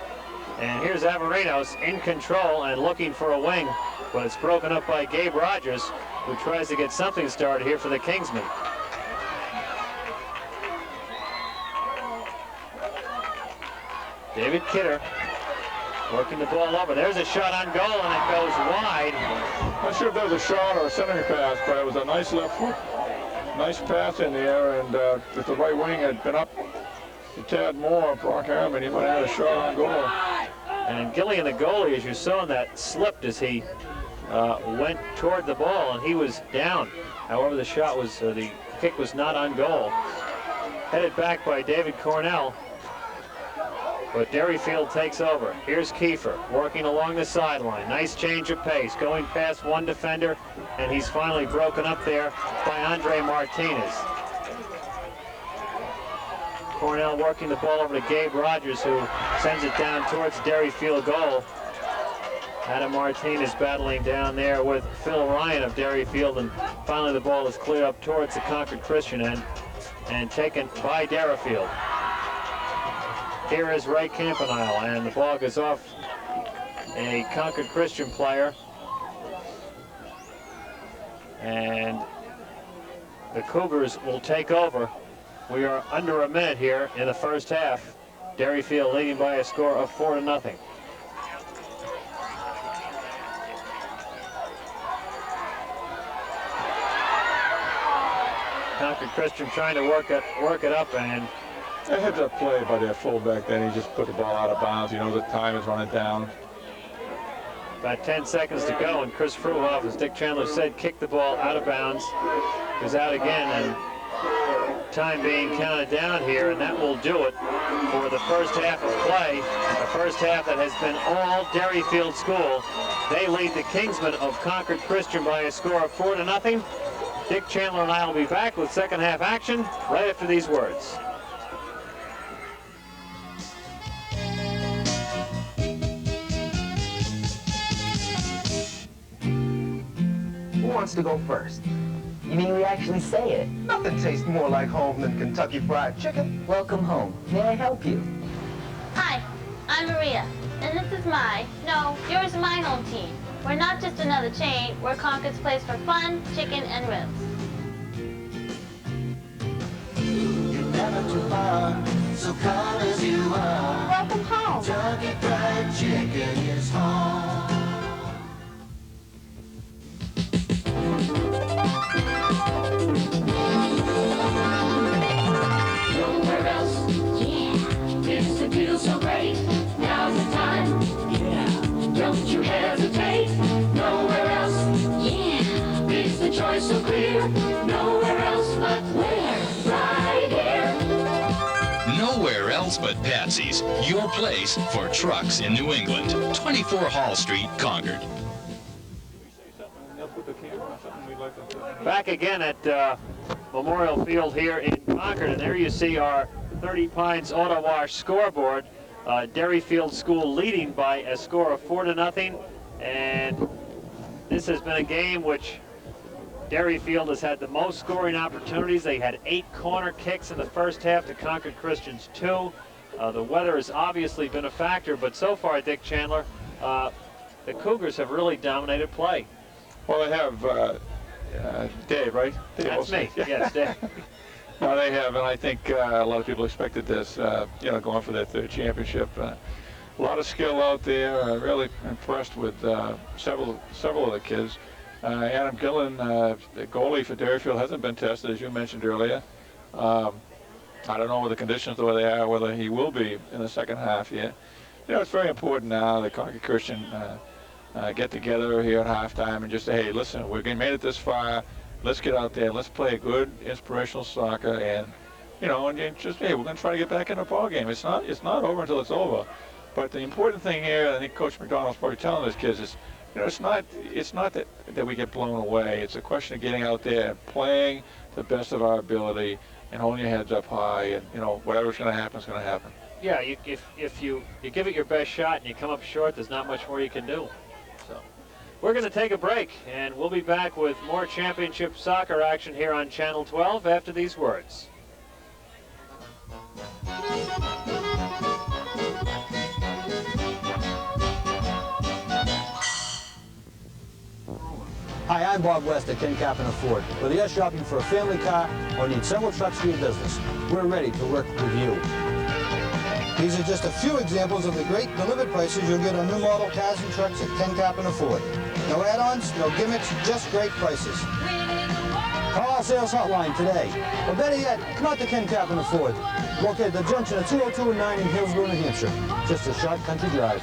And here's Avgerinos in control and looking for a wing, but it's broken up by Gabe Rogers, who tries to get something started here for the Kingsmen. David Kidder working the ball over. There's a shot on goal, and it goes wide. Not sure if that was a shot or a centering pass, but it was a nice left foot. Nice pass in the air, and if the right wing had been up a tad more, Brock Harriman, he might have had a shot on goal. And Gillian, the goalie, as you saw in that, slipped as he went toward the ball, and he was down. However, the shot was, the kick was not on goal. Headed back by David Cornell. But Derryfield takes over. Here's Keefer working along the sideline. Nice change of pace, going past one defender, and he's finally broken up there by Andre Martinez. Cornell working the ball over to Gabe Rogers, who sends it down towards Derryfield goal. Adam Martinez battling down there with Phil Ryan of Derryfield, and finally the ball is cleared up towards the Concord Christian end and taken by Derryfield. Here is Ray Campanile, and the ball goes off a Concord Christian player. And the Cougars will take over. We are under a minute here in the first half. Derryfield leading by a score of 4-0. Concord Christian trying to work it up, and a heads-up play by their fullback. Then he just put the ball out of bounds. You know the time is running down. About 10 seconds to go, and Chris Fruhoff, as Dick Chandler said, kicked the ball out of bounds. Goes out again, and time being counted down here, and that will do it for the first half of play. The first half that has been all Derryfield school. They lead the Kingsmen of Concord Christian by a score of 4-0. Dick Chandler and I will be back with second half action right after these words. Who wants to go first? You mean we actually say it? Nothing tastes more like home than Kentucky Fried Chicken. Welcome home. May I help you? Hi, I'm Maria, and this is yours and my home team. We're not just another chain, we're Concord's place for fun, chicken, and ribs. You're never too far, so come as you are. Welcome home. Kentucky Fried Chicken is home. Nowhere else, is the deal so great? Now's the time, don't you hesitate. Nowhere else, is the choice so clear? Nowhere else but where? Right here. Nowhere else but Patsy's, your place for trucks in New England. 24 Hall Street, Concord. Back again at Memorial Field here in Concord, and there you see our 30 Pines Auto Wash scoreboard. Derryfield School leading by a score of 4-0, and this has been a game which Derryfield has had the most scoring opportunities. They had 8 corner kicks in the first half to Concord Christian's 2. The weather has obviously been a factor, but so far, Dick Chandler, the Cougars have really dominated play. Well, they have Dave, right? Dave That's Olsen. me, yes, Dave. No, they have, and I think a lot of people expected this, going for their 3rd championship. A lot of skill out there. Really impressed with several of the kids. Adam Gillen, the goalie for Derryfield, hasn't been tested, as you mentioned earlier. I don't know what the conditions, the way they are, whether he will be in the second half here. It's very important now that Concord Christian get together here at halftime and just say, hey, listen, we made it this far. Let's get out there. Let's play good, inspirational soccer, and and just, hey, we're going to try to get back in the ball game. It's not over until it's over. But the important thing here, I think Coach McDonald's probably telling his kids is, it's not that we get blown away. It's a question of getting out there and playing the best of our ability and holding your heads up high, and whatever's going to happen is going to happen. Yeah, if you give it your best shot and you come up short, there's not much more you can do. So we're going to take a break, and we'll be back with more championship soccer action here on Channel 12 after these words. Hi, I'm Bob West at Ken Cap and Ford. Whether you're shopping for a family car or need several trucks for your business, we're ready to work with you. These are just a few examples of the great delivered prices you'll get on new model cars and trucks at Ken Cap and Ford. No add-ons, no gimmicks, just great prices. Call our sales hotline today. Or better yet, come out to Ken Cap and Ford, located at the junction of 202 and 9 in Hillsborough, New Hampshire. Just a short country drive.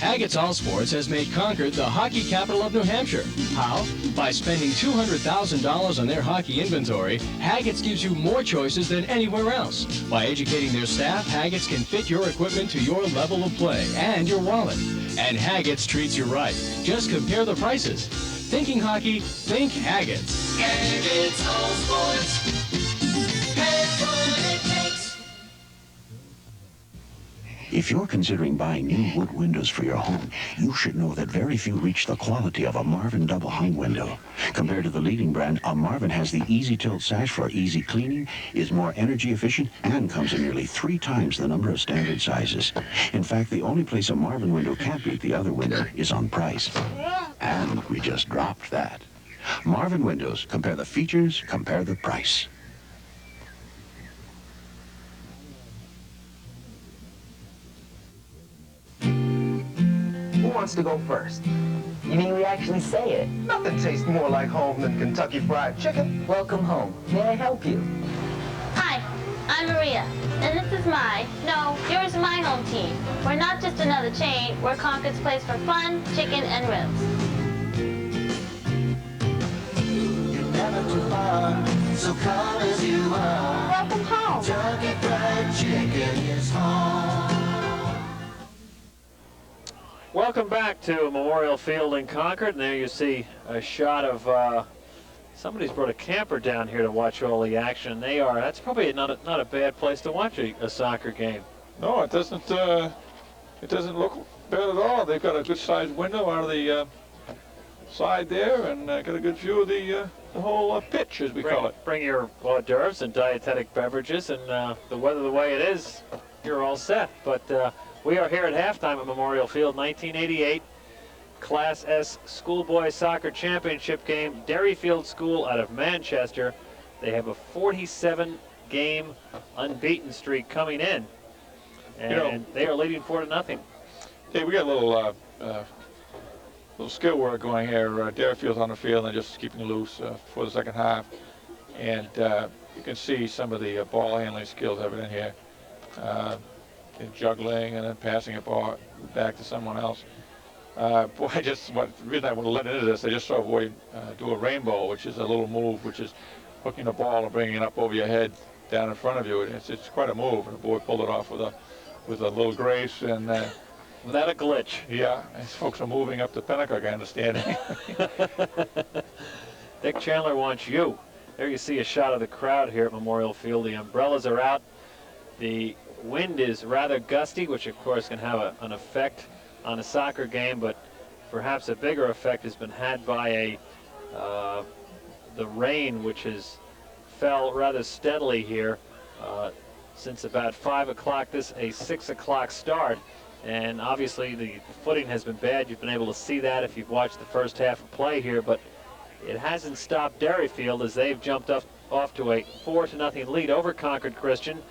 Haggett's All Sports has made Concord the hockey capital of New Hampshire. How? By spending $200,000 on their hockey inventory, Haggett's gives you more choices than anywhere else. By educating their staff, Haggett's can fit your equipment to your level of play and your wallet. And Haggett's treats you right. Just compare the prices. Thinking hockey, think Haggett's. Haggett's All Sports. Has what it takes. If you're considering buying new wood windows for your home, you should know that very few reach the quality of a Marvin double hung window. Compared to the leading brand, a Marvin has the easy tilt sash for easy cleaning, is more energy efficient, and comes in nearly 3 times the number of standard sizes. In fact, the only place a Marvin window can't beat the other window is on price. And we just dropped that. Marvin Windows. Compare the features, compare the price. Who wants to go first? You mean we actually say it? Nothing tastes more like home than Kentucky Fried Chicken. Welcome home. May I help you? I'm Maria, and this is yours and my home team. We're not just another chain, we're Concord's place for fun, chicken, and ribs. You're never too far, so come as you are. Welcome home. Kentucky Fried Chicken is home. Welcome back to Memorial Field in Concord, and there you see a shot of somebody's brought a camper down here to watch all the action. That's probably not a bad place to watch a soccer game. No, it doesn't look bad at all. They've got a good sized window out of the side there, and got a good view of the whole pitch, as we call it. Bring your hors d'oeuvres and dietetic beverages, and the weather the way it is, you're all set. But we are here at halftime at Memorial Field, 1988 Class S Schoolboy Soccer Championship game. Derryfield School out of Manchester. They have a 47-game unbeaten streak coming in, and they are leading 4-0. Hey, we got a little skill work going here. Derryfield's on the field and just keeping loose for the second half, and you can see some of the ball handling skills evident here. In juggling and then passing it back to someone else. The reason I want to let into this, I just saw a boy do a rainbow, which is a little move, which is hooking the ball and bringing it up over your head down in front of you. It's quite a move, and the boy pulled it off with a little grace and without a glitch. Yeah, these folks are moving up the Pennacook, I understand. Dick Chandler wants you. There you see a shot of the crowd here at Memorial Field. The umbrellas are out. The wind is rather gusty, which of course can have an effect on a soccer game, but perhaps a bigger effect has been had by the rain, which has fell rather steadily here since about 5 o'clock. This a 6 o'clock start, and obviously the footing has been bad. You've been able to see that if you've watched the first half of play here, but it hasn't stopped Derryfield as they've jumped off to a 4-0 lead over Concord Christian.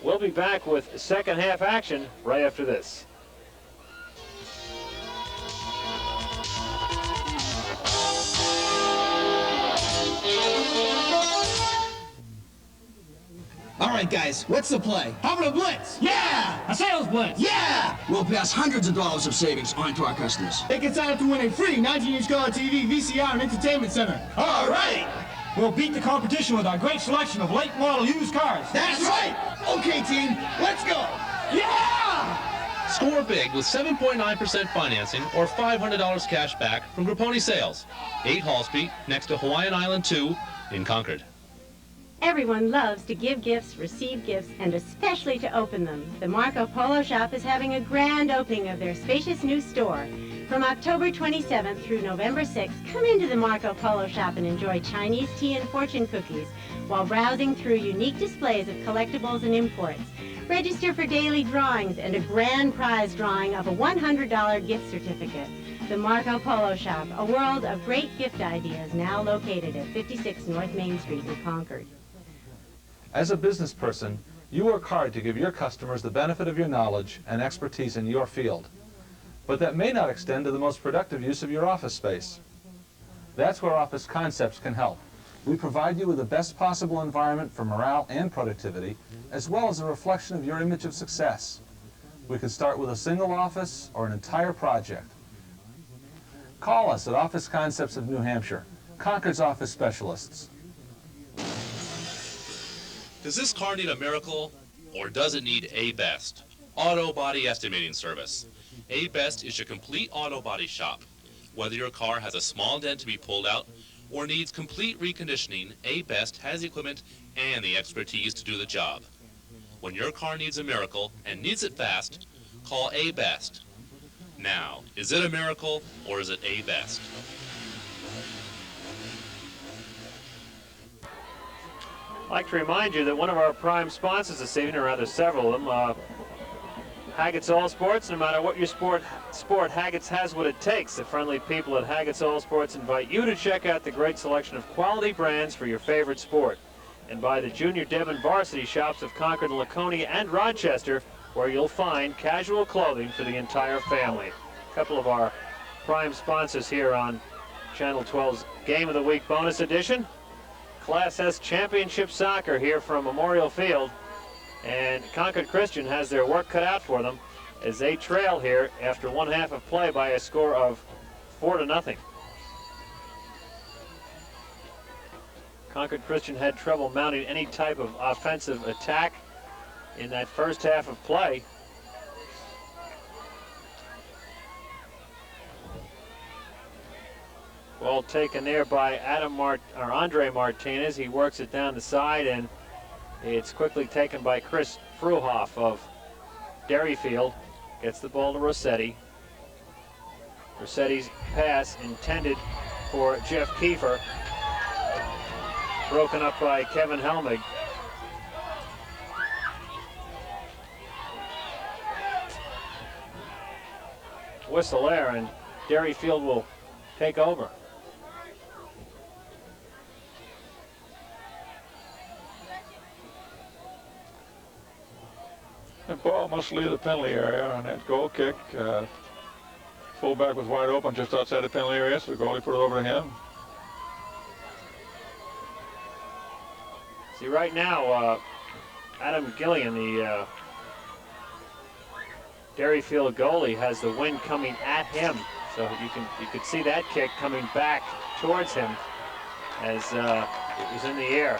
We'll be back with second half action right after this. All right, guys, what's the play? How about a blitz? Yeah! A sales blitz? Yeah! We'll pass hundreds of dollars of savings on to our customers. They can sign up to win a free 19-inch color TV, VCR, and entertainment center. All right! We'll beat the competition with our great selection of late model used cars. That's right! Okay, team, let's go! Yeah! Score big with 7.9% financing or $500 cash back from Grapponi Sales. 8 Hall Street, next to Hawaiian Island 2 in Concord. Everyone loves to give gifts, receive gifts, and especially to open them. The Marco Polo Shop is having a grand opening of their spacious new store. From October 27th through November 6th, come into the Marco Polo Shop and enjoy Chinese tea and fortune cookies while browsing through unique displays of collectibles and imports. Register for daily drawings and a grand prize drawing of a $100 gift certificate. The Marco Polo Shop, a world of great gift ideas, now located at 56 North Main Street in Concord. As a business person, you work hard to give your customers the benefit of your knowledge and expertise in your field. But that may not extend to the most productive use of your office space. That's where Office Concepts can help. We provide you with the best possible environment for morale and productivity, as well as a reflection of your image of success. We can start with a single office or an entire project. Call us at Office Concepts of New Hampshire, Concord's office specialists. Does this car need a miracle, or does it need A-Best? Auto Body Estimating Service. A-Best is your complete auto body shop. Whether your car has a small dent to be pulled out or needs complete reconditioning, A-Best has the equipment and the expertise to do the job. When your car needs a miracle and needs it fast, call A-Best. Now, is it a miracle or is it A-Best? I'd like to remind you that one of our prime sponsors this evening, or rather several of them, Haggett's All Sports. No matter what your sport, Haggett's has what it takes. The friendly people at Haggett's All Sports invite you to check out the great selection of quality brands for your favorite sport. And by the Junior Devon varsity shops of Concord, Laconia, and Rochester, where you'll find casual clothing for the entire family. A couple of our prime sponsors here on Channel 12's Game of the Week bonus edition. Class S Championship Soccer here from Memorial Field. And Concord Christian has their work cut out for them as they trail here after 1/2 of play by a score of 4-0. Concord Christian had trouble mounting any type of offensive attack in that first half of play. Ball taken there by Andre Martinez. He works it down the side, and it's quickly taken by Chris Fruhoff of Derryfield. Gets the ball to Rossetti. Rossetti's pass intended for Jeff Keefer. Broken up by Kevin Helmig. Whistle there, and Derryfield will take over. The ball must leave the penalty area on that goal kick. Fullback was wide open just outside the penalty area, so the goalie put it over to him. See, right now, Adam Gillian, the Derryfield goalie, has the wind coming at him, so you could see that kick coming back towards him as it was in the air.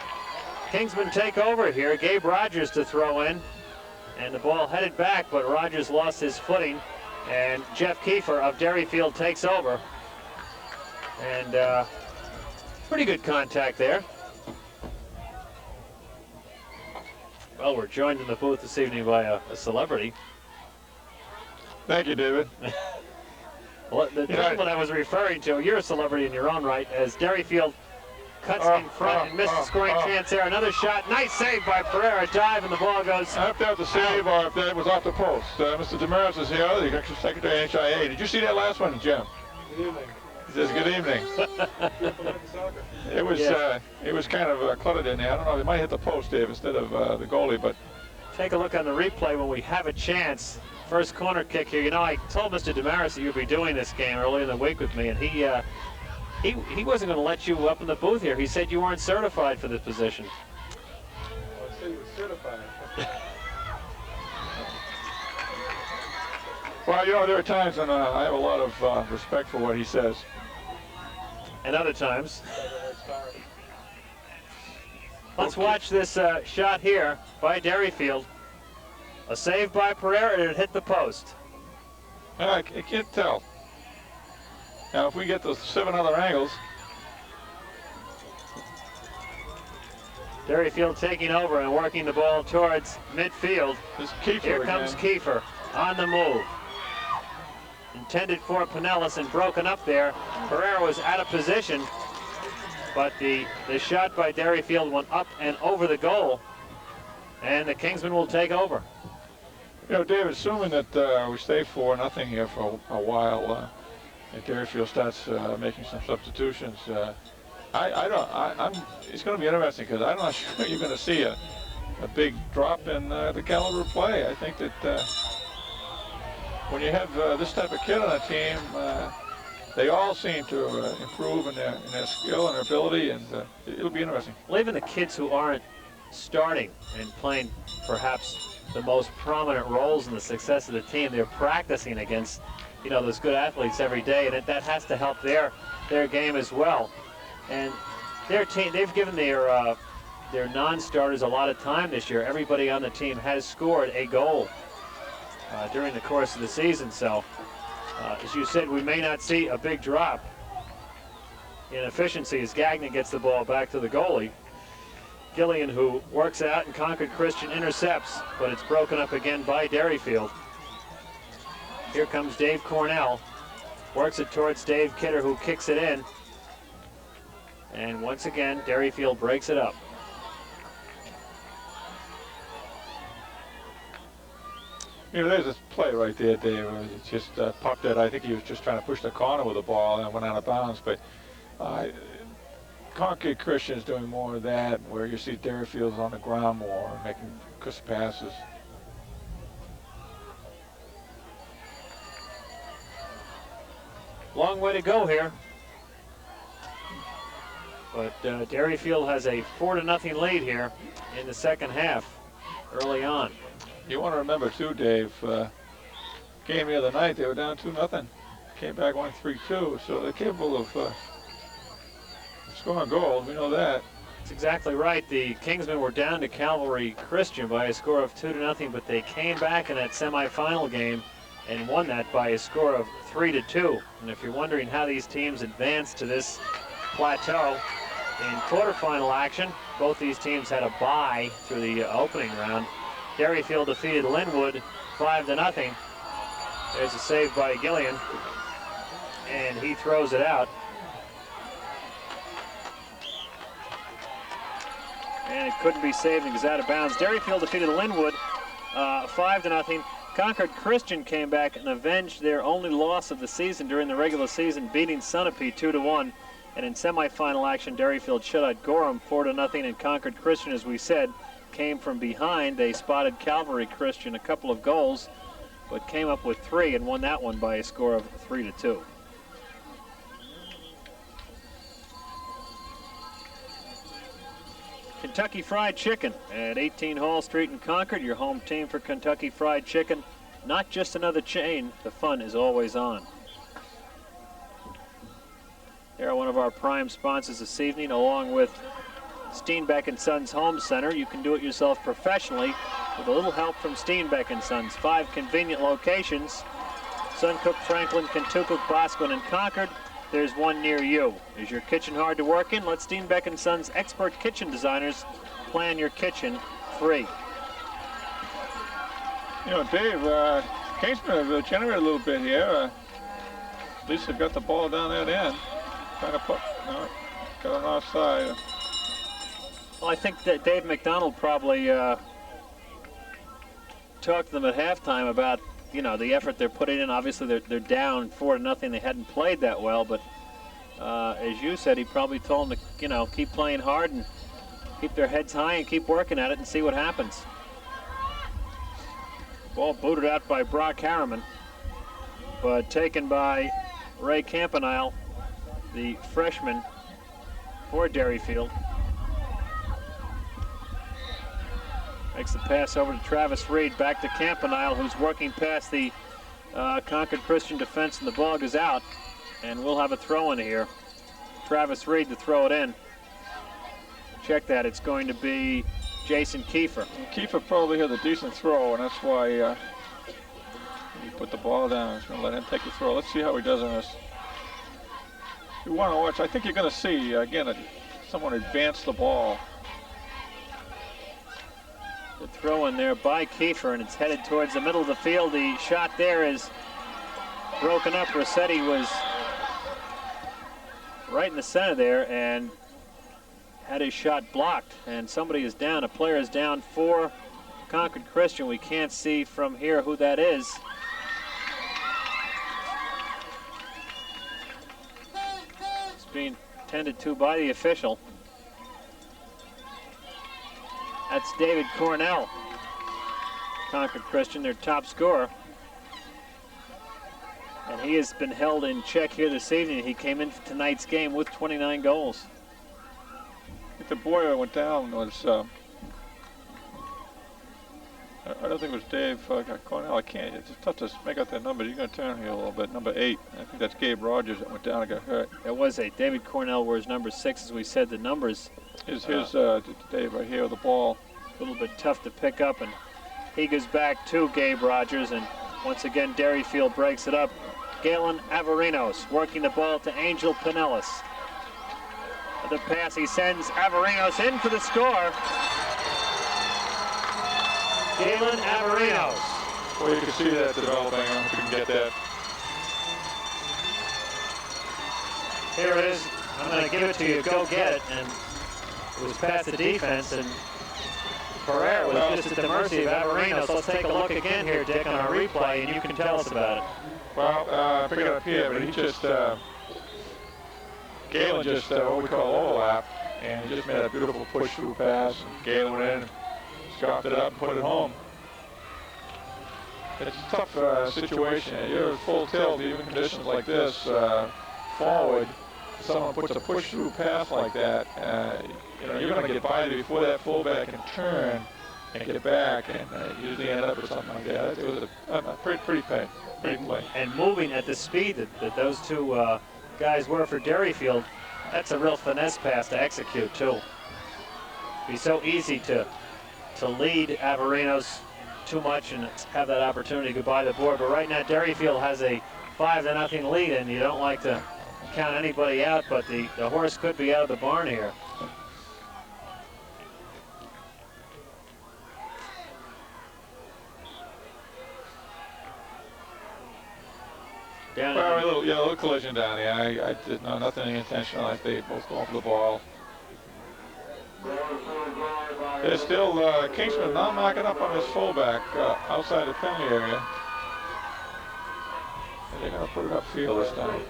Kingsmen take over here. Gabe Rogers to throw in, and the ball headed back, but Rogers lost his footing, and Jeff Keefer of Derryfield takes over, and pretty good contact there. Well, we're joined in the booth this evening by a celebrity. Thank you, David. Well, the gentleman I was referring to, you're a celebrity in your own right, as Derryfield cuts in front and missed the scoring chance there. Another shot, nice save by Pereira, dive, and the ball goes. I have to have the save, or if that was off the post. Mr. Damaris is here, the Executive Secretary of NHIAA. Did you see that last one, Jim? Good evening. He says, good evening. It was kind of cluttered in there. I don't know, it might hit the post, Dave, instead of the goalie, but. Take a look on the replay when we have a chance. First corner kick here. You know, I told Mr. Damaris that you'd be doing this game earlier in the week with me, and he wasn't going to let you up in the booth here. He said you weren't certified for this position. I said he was certified. Well, you know, there are times when I have a lot of respect for what he says. And other times. Let's watch this shot here by Derryfield. A save by Pereira, and it hit the post. I can't tell. Now, if we get those 7 other angles. Derryfield taking over and working the ball towards midfield. Here comes Keefer on the move. Intended for Pinellas and broken up there. Pereira was out of position, but the shot by Derryfield went up and over the goal, and the Kingsmen will take over. You know, David, assuming that we stay 4-0 here for a while, and Derryfield starts making some substitutions, it's going to be interesting because I'm not sure you're going to see a big drop in the caliber of play. I think that when you have this type of kid on a team, they all seem to improve in their skill and their ability, and it'll be interesting. Well, even the kids who aren't starting and playing perhaps the most prominent roles in the success of the team, they're practicing against, you know, those good athletes every day, and that has to help their game as well. And their team, they've given their non-starters a lot of time this year. Everybody on the team has scored a goal during the course of the season, so as you said, we may not see a big drop in efficiency as Gagnon gets the ball back to the goalie. Gillian, who works out, and Concord Christian intercepts, but it's broken up again by Derryfield. Here comes Dave Cornell, works it towards Dave Kidder, who kicks it in. And once again, Derryfield breaks it up. You know, there's this play right there, Dave, where it just popped it. I think he was just trying to push the corner with the ball and went out of bounds, but Concord Christian's doing more of that, where you see Derryfield's on the ground more, making crisp passes. Long way to go here. But Derryfield has a 4-0 lead here in the second half. early on. You want to remember too, Dave, game the other night, they were down 2-0. Came back 1-3-2, so they're capable of scoring goals. We know that. That's exactly right. The Kingsmen were down to Calvary Christian by a score of 2-0, but they came back in that semifinal game and won that by a score of 3-2. And if you're wondering how these teams advanced to this plateau in quarterfinal action, both these teams had a bye through the opening round. Derryfield defeated Linwood 5-0. There's a save by Gillian, and he throws it out. And it couldn't be saved and goes out of bounds. Derryfield defeated Linwood 5-0. Concord Christian came back and avenged their only loss of the season during the regular season, beating Sunapee 2-1. And in semifinal action, Derryfield shut out Gorham 4-0. And Concord Christian, as we said, came from behind. They spotted Calvary Christian a couple of goals, but came up with 3 and won that one by a score of 3-2. Kentucky Fried Chicken at 18 Hall Street in Concord, your home team for Kentucky Fried Chicken. Not just another chain, the fun is always on. They're one of our prime sponsors this evening, along with Steenbeck & Sons Home Center. You can do it yourself professionally with a little help from Steenbeck & Sons. 5 convenient locations: Suncook, Franklin, Kentucky, Boscawen, and Concord. There's one near you. Is your kitchen hard to work in? Let Steenbeck & Sons expert kitchen designers plan your kitchen free. You know, Dave, Kingsmen have generated a little bit here. At least they've got the ball down that end. Trying to put, no, got on offside. Well, I think that Dave McDonald probably talked to them at halftime about, you know, the effort they're putting in. Obviously, they're down 4-0. They hadn't played that well, but as you said, he probably told them to, you know, keep playing hard and keep their heads high and keep working at it and see what happens. Ball booted out by Brock Harriman, but taken by Ray Campanile, the freshman for Derryfield. Makes the pass over to Travis Reed, back to Campanile, who's working past the Concord Christian defense, and the ball goes out, and we'll have a throw in here. Travis Reed to throw it in. Check that, it's going to be Jason Keefer. Keefer probably had a decent throw, and that's why he put the ball down. He's going to let him take the throw. Let's see how he does on this. You want to watch, I think you're going to see, again, someone advance the ball. The throw in there by Keefer, and it's headed towards the middle of the field. The shot there is broken up. Rossetti was right in the center there and had his shot blocked, and somebody is down. A player is down for Concord Christian. We can't see from here who that is. It's being tended to by the official. That's David Cornell, Concord Christian, their top scorer. And he has been held in check here this evening. He came in for tonight's game with 29 goals. I think the boy that went down was, I don't think it was Dave Cornell. I can't, it's tough to make out that number. You're going to turn here a little bit. Number 8. I think that's Gabe Rogers that went down and got hurt. It was 8. David Cornell wears number 6, as we said. The numbers. Here's Dave right here with the ball. A little bit tough to pick up, and he goes back to Gabe Rogers, and once again Derryfield breaks it up. Galen Avgerinos working the ball to Angel Pinillos. The pass, he sends Avgerinos in for the score. Galen Avgerinos. Well, you can see that developing. I don't know if you can get that. Here it is. I'm going to give it to you. Go get it. And it was past the defense, and Pereira was just at the mercy of Avgerinos. Let's take a look again here, Dick, on our replay, and you can tell us about it. Well, I pick it up here, but he just, Galen just, what we call overlap, and he just made a beautiful push-through pass. Galen went in, scoffed it up, and put it home. It's a tough situation. You're full tilt, even conditions like this, forward. Someone puts a push-through pass like that, you know, you're going to get by before that fullback can turn and get back, and usually end up with something like that. It was a pretty play. And moving at the speed that those two guys were for Derryfield, that's a real finesse pass to execute too. Be so easy to lead Avgerinos too much and have that opportunity to go by the board. But right now, Derryfield has a 5-0 lead, and you don't like to count anybody out, but the horse could be out of the barn here. Well, a little collision down here. I did nothing intentional. I think both going for the ball. There's still Kingsmen now marking up on his fullback outside the penalty area. And they're going to put it upfield this time.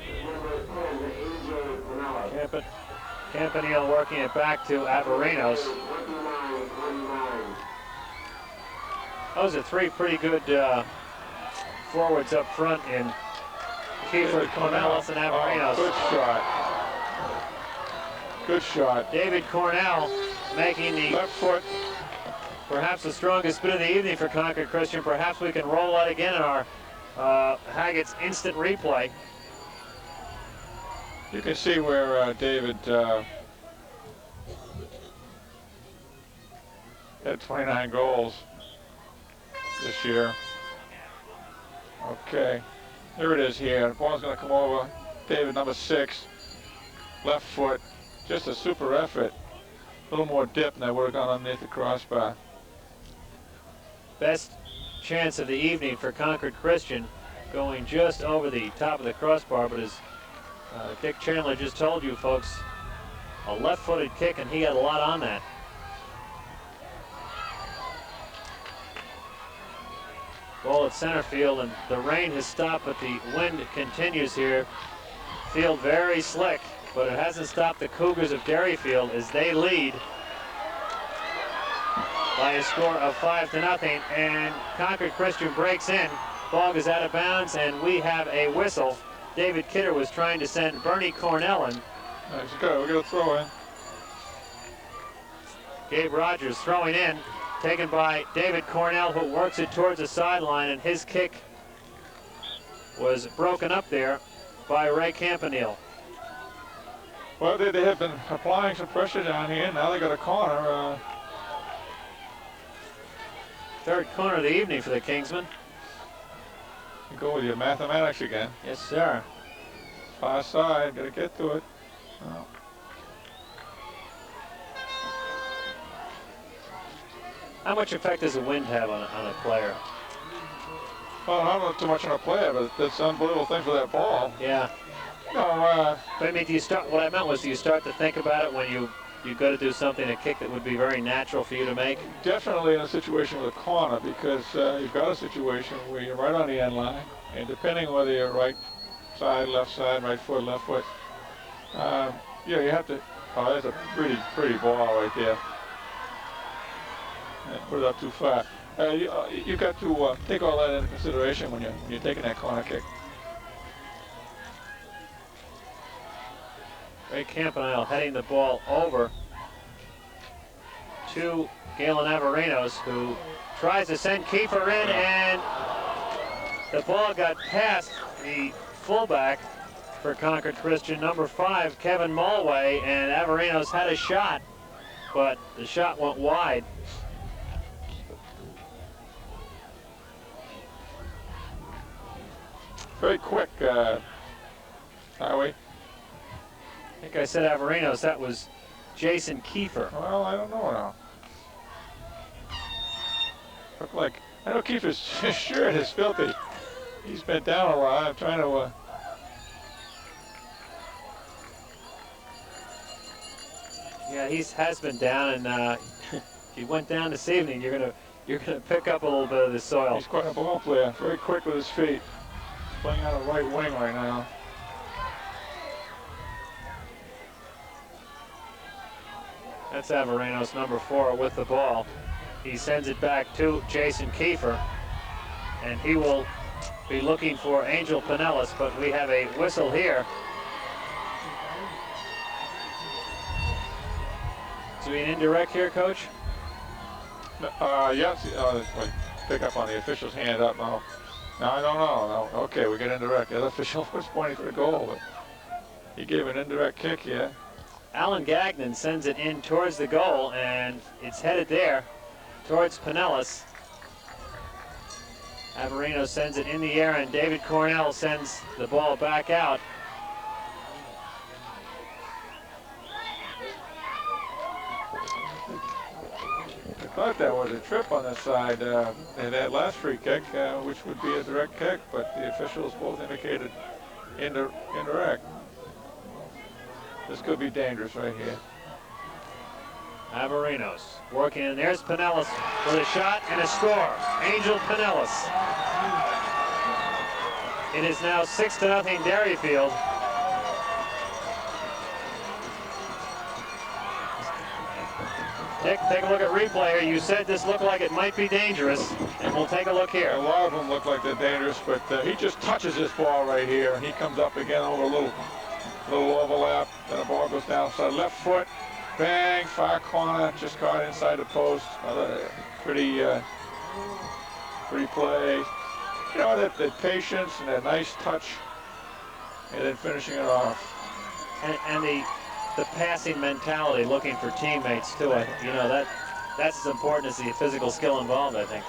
Campanile working it back to Avgerinos. Those are three pretty good forwards up front in Keefer, Cornelis, and Avgerinos. Good shot. Good shot. David Cornell making the left foot. Perhaps the strongest bit of the evening for Concord Christian. Perhaps we can roll that again in our Haggett's instant replay. You can see where David had 29 goals this year. Okay, here it is here. The ball's going to come over. David, number 6, left foot. Just a super effort. A little more dip and that would have gone underneath the crossbar. Best chance of the evening for Concord Christian, going just over the top of the crossbar, but as Dick Chandler just told you folks, a left-footed kick, and he had a lot on that. Ball at center field, and the rain has stopped, but the wind continues here. Field very slick, but it hasn't stopped the Cougars of Derryfield as they lead by a score of 5-0, and Concord Christian breaks in. Ball goes out of bounds, and we have a whistle. David Kidder was trying to send Bernie Cornell in. Nice go, we're going to throw in. Gabe Rogers throwing in, taken by David Cornell, who works it towards the sideline, and his kick was broken up there by Ray Campanile. Well, they have been applying some pressure down here. Now they got a corner. Third corner of the evening for the Kingsmen. You go with your mathematics again. Yes, sir. Far side, got to get to it. Oh. How much effect does the wind have on a player? Well, I don't know too much on a player, but it's unbelievable thing for that ball. Yeah. No, but I mean, do you start? What I meant was, do you start to think about it when you go to do something, a kick that would be very natural for you to make? Definitely in a situation with a corner, because you've got a situation where you're right on the end line, and depending whether you're right side, right foot, left foot, yeah, you have to. Oh, that's a pretty ball right there. And put it up too far. You got to take all that into consideration when you're taking that corner kick. Ray Campanile heading the ball over to Galen Avgerinos, who tries to send Keefer in, and the ball got past the fullback for Concord Christian, number 5, Kevin Mulway, and Avgerinos had a shot, but the shot went wide. Very quick, Howie. I think I said Avgerinos. That was Jason Keefer. Well, I don't know now. Look like, I know Keefer's shirt is filthy. He's been down a while. I'm trying to. Yeah, he has been down, and he went down this evening. You're gonna pick up a little bit of the soil. He's quite a ball player. Very quick with his feet. Playing out a right wing right now. That's Avgerinos, number 4, with the ball. He sends it back to Jason Keefer, and he will be looking for Angel Pinellas, but we have a whistle here. Is it an indirect here, Coach? Yes, wait, pick up on the official's hand up now. No, I don't know. No, okay, we get indirect. The other official was pointing for the goal, but he gave an indirect kick here. Alan Gagnon sends it in towards the goal, and it's headed there towards Pinillos. Avgerinos sends it in the air, and David Cornell sends the ball back out. I thought that was a trip on the side in that last free kick, which would be a direct kick, but the officials both indicated indirect. This could be dangerous right here. Avgerinos working, and there's Pinillos with a shot and a score. Angel Pinillos. It is now 6-0 Derryfield. Dick, take a look at replay here. You said this looked like it might be dangerous, and we'll take a look here. A lot of them look like they're dangerous, but he just touches this ball right here, and he comes up again over a little overlap. Then the ball goes down side left foot. Bang, far corner, just caught inside the post. Pretty play. You know, that patience and that nice touch, and then finishing it off. And the passing mentality, looking for teammates too. You know, that's as important as the physical skill involved, I think.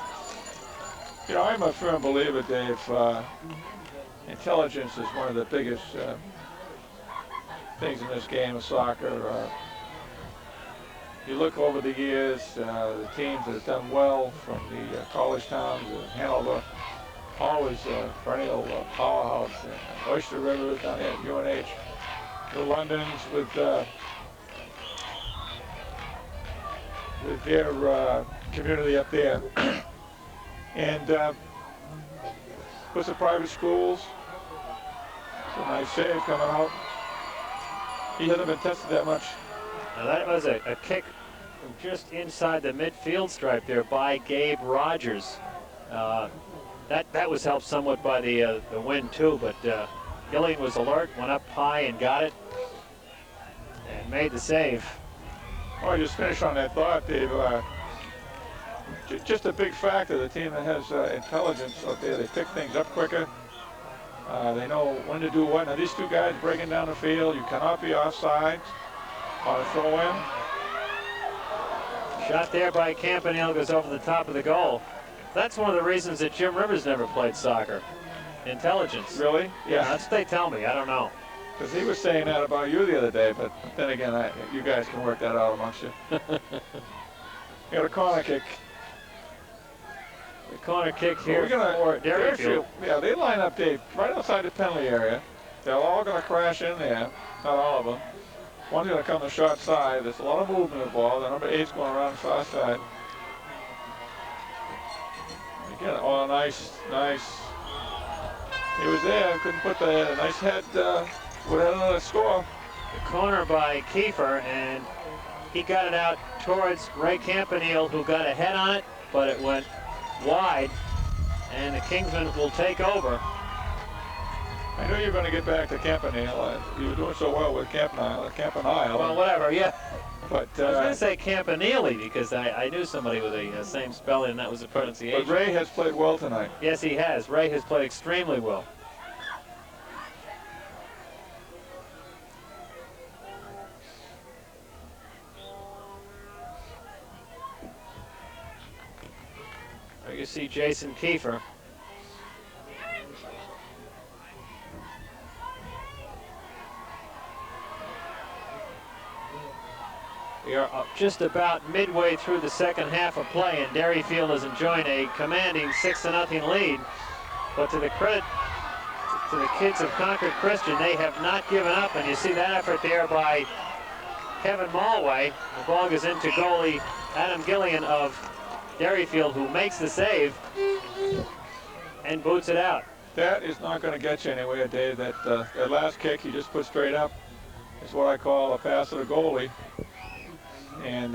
You know, I'm a firm believer, Dave. Intelligence is one of the biggest things in this game of soccer. You look over the years, the teams that have done well from the college towns, Hanover, always perennial powerhouse. Oyster River down here at UNH. The Londons with their community up there. And with the private schools, it's a nice save coming out. He hasn't been tested that much. Now that was a kick from just inside the midfield stripe there by Gabe Rogers. That was helped somewhat by the wind too, but Gillian was alert, went up high and got it, and made the save. Oh, I just finished on that thought, Dave. Just a big factor, the team that has intelligence out there. They pick things up quicker. They know when to do what. Now these two guys breaking down the field, you cannot be offside on a throw-in. Shot there by Campanile goes over the top of the goal. That's one of the reasons that Jim Rivers never played soccer. Intelligence. Really? Yeah, that's what they tell me. I don't know. Because he was saying that about you the other day, but then again, you guys can work that out amongst you. You got a corner kick. The corner kick here for Derryfield. Yeah, they line up, Dave, right outside the penalty area. They're all going to crash in there. Not all of them. One's going to come the short side. There's a lot of movement in the ball. The number 8's going around the far side. Again, oh, nice. He was there, couldn't put the nice head, would have another score. The corner by Keefer, and he got it out towards Ray Campanile, who got a head on it, but it went wide, and the Kingsmen will take over. I knew you were going to get back to Campanile. You were doing so well with Campanile. Well, whatever, yeah. But I was going to say Campanile because I knew somebody with the same spelling, and that was the pronunciation. But Ray has played well tonight. Yes, he has. Ray has played extremely well. There you see Jason Keefer. We are just about midway through the second half of play, and Derryfield is enjoying a commanding 6-0 lead. But to the credit to the kids of Concord Christian, they have not given up, and you see that effort there by Kevin Mulway. The ball goes into goalie Adam Gillian of Derryfield, who makes the save and boots it out. That is not going to get you anywhere, Dave. That last kick he just put straight up is what I call a pass to the goalie. And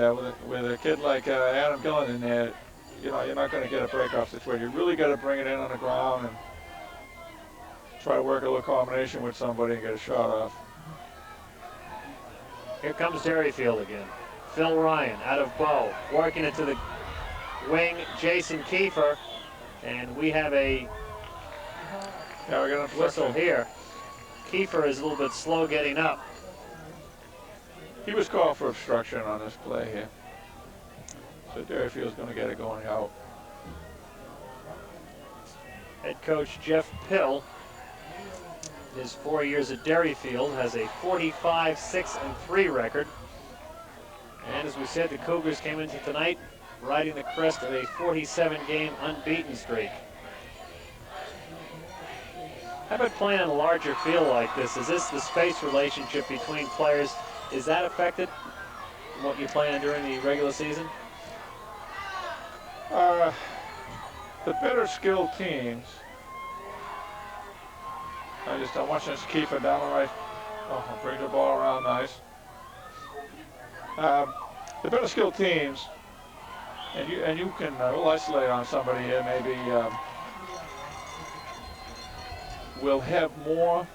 with a kid like Adam Gillen in there, you know, you're not going to get a break-off situation. You really got to bring it in on the ground and try to work a little combination with somebody and get a shot off. Here comes Derryfield again. Phil Ryan out of Bow, working it to the wing, Jason Keefer, and we have a whistle here. Keefer is a little bit slow getting up. He was called for obstruction on this play here. So Derryfield's going to get it going out. Head coach Jeff Pill, his 4 years at Derryfield, has a 45-6-3 record. And as we said, the Cougars came into tonight riding the crest of a 47-game unbeaten streak. How about playing on a larger field like this? Is this the space relationship between players? Is that affected from what you're playing during the regular season? The better skilled teams. I'm watching this Keefer down the right. Oh, bring the ball around nice. The better skilled teams, and you can we'll isolate on somebody here. Maybe will have more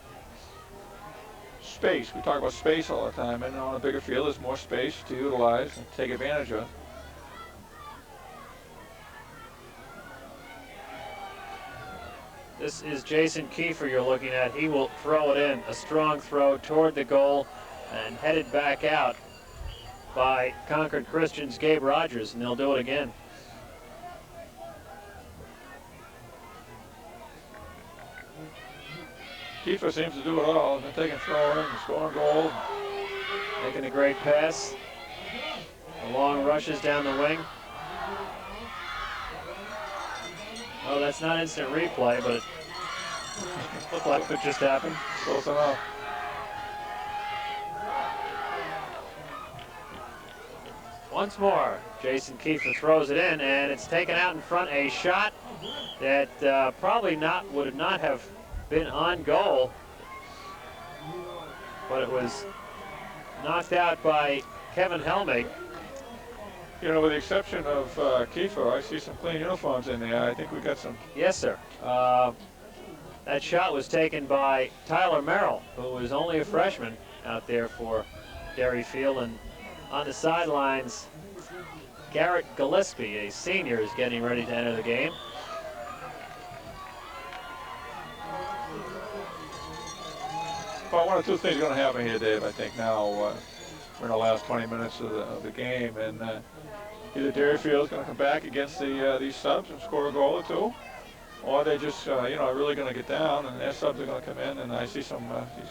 space. We talk about space all the time, and on a bigger field, there's more space to utilize and take advantage of. This is Jason Keefer you're looking at. He will throw it in. A strong throw toward the goal and headed back out by Concord Christian's Gabe Rogers, and they'll do it again. Keefer seems to do it all. They're taking throw in, scoring goal. Making a great pass. The long rushes down the wing. Oh, that's not instant replay, but it looked like it just happened. Close enough. Once more, Jason Keefer throws it in, and it's taken out in front. A shot that probably would not have been on goal, but it was knocked out by Kevin Helmig. You know, with the exception of Keefer, I see some clean uniforms in there. I think we got some. Yes, sir. That shot was taken by Tyler Merrill, who was only a freshman out there for Derryfield, and on the sidelines, Garrett Gillespie, a senior, is getting ready to enter the game. Well, one of two things are going to happen here, Dave. I think now we're in the last 20 minutes of the game, and either Derryfield is going to come back against these subs and score a goal or two, or they just are really going to get down, and their subs are going to come in. And I see he's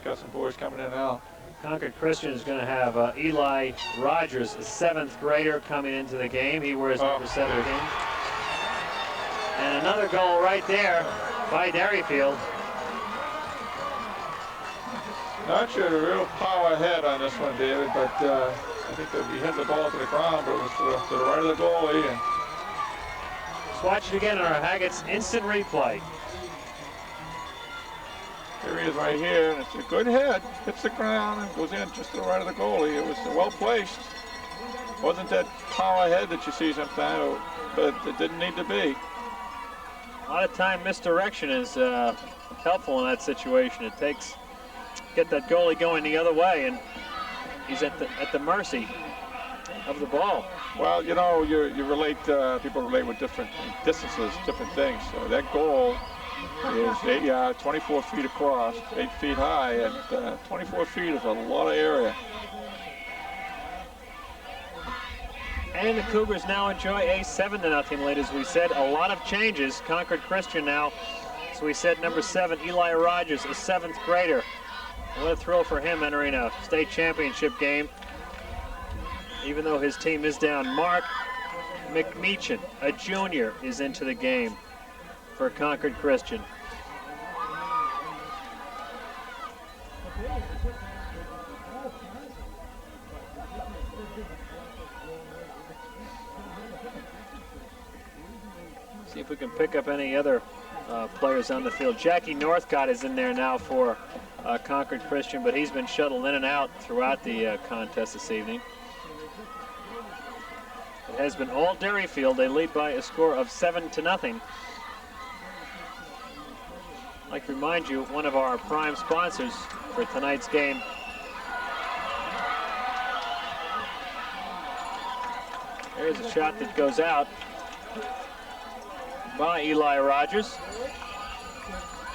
got some boys coming in now. Concord Christian is going to have Eli Rogers, a 7th grader, coming into the game. He wears number 17. And another goal right there by Derryfield. Not sure a real power ahead on this one, David, but I think that he hit the ball to the ground, but it was to the right of the goalie. And let's watch it again on our Haggett's instant replay. Here he is right here, and it's a good hit. Hits the ground and goes in just to the right of the goalie. It was well placed. Wasn't that power ahead that you see sometimes, but it didn't need to be. A lot of time misdirection is helpful in that situation. It takes get that goalie going the other way, and he's at the mercy of the ball. Well, you know, you relate, people relate with different distances, different things. So that goal is 8 yards, 24 feet across, 8 feet high, and 24 feet is a lot of area. And the Cougars now enjoy a 7-0 lead, as we said. A lot of changes. Concord Christian now, as we said, number 7, Eli Rogers, a 7th grader. What a thrill for him entering a state championship game, even though his team is down. Mark McMeechan, a junior, is into the game for Concord Christian. See if we can pick up any other players on the field. Jackie Northcott is in there now for Concord Christian, but he's been shuttled in and out throughout the contest this evening. It has been all Derryfield. They lead by a score of 7-0. I'd like to remind you, one of our prime sponsors for tonight's game there's a shot that goes out. by Eli Rogers.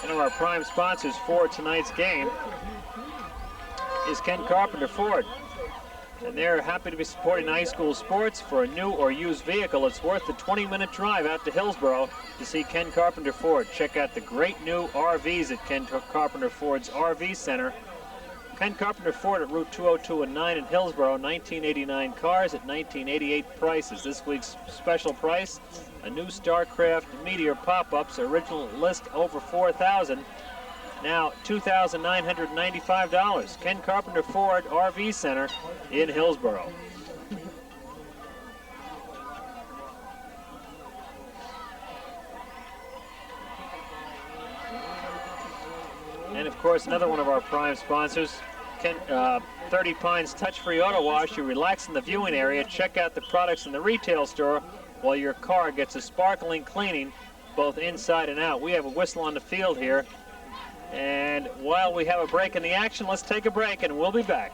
One of our prime sponsors for tonight's game is Ken Carpenter Ford. And they're happy to be supporting high school sports. For a new or used vehicle, it's worth the 20-minute drive out to Hillsborough to see Ken Carpenter Ford. Check out the great new RVs at Ken Carpenter Ford's RV Center. Ken Carpenter Ford at Route 202 and 9 in Hillsborough, 1989 cars at 1988 prices. This week's special price, a new StarCraft Meteor pop-ups, original list over $4,000. Now $2,995. Ken Carpenter Ford RV Center in Hillsborough. And of course, another one of our prime sponsors, 30 Pines Touch-Free Auto Wash. You relax in the viewing area, check out the products in the retail store while your car gets a sparkling cleaning both inside and out. We have a whistle on the field here. And while we have a break in the action, let's take a break and we'll be back.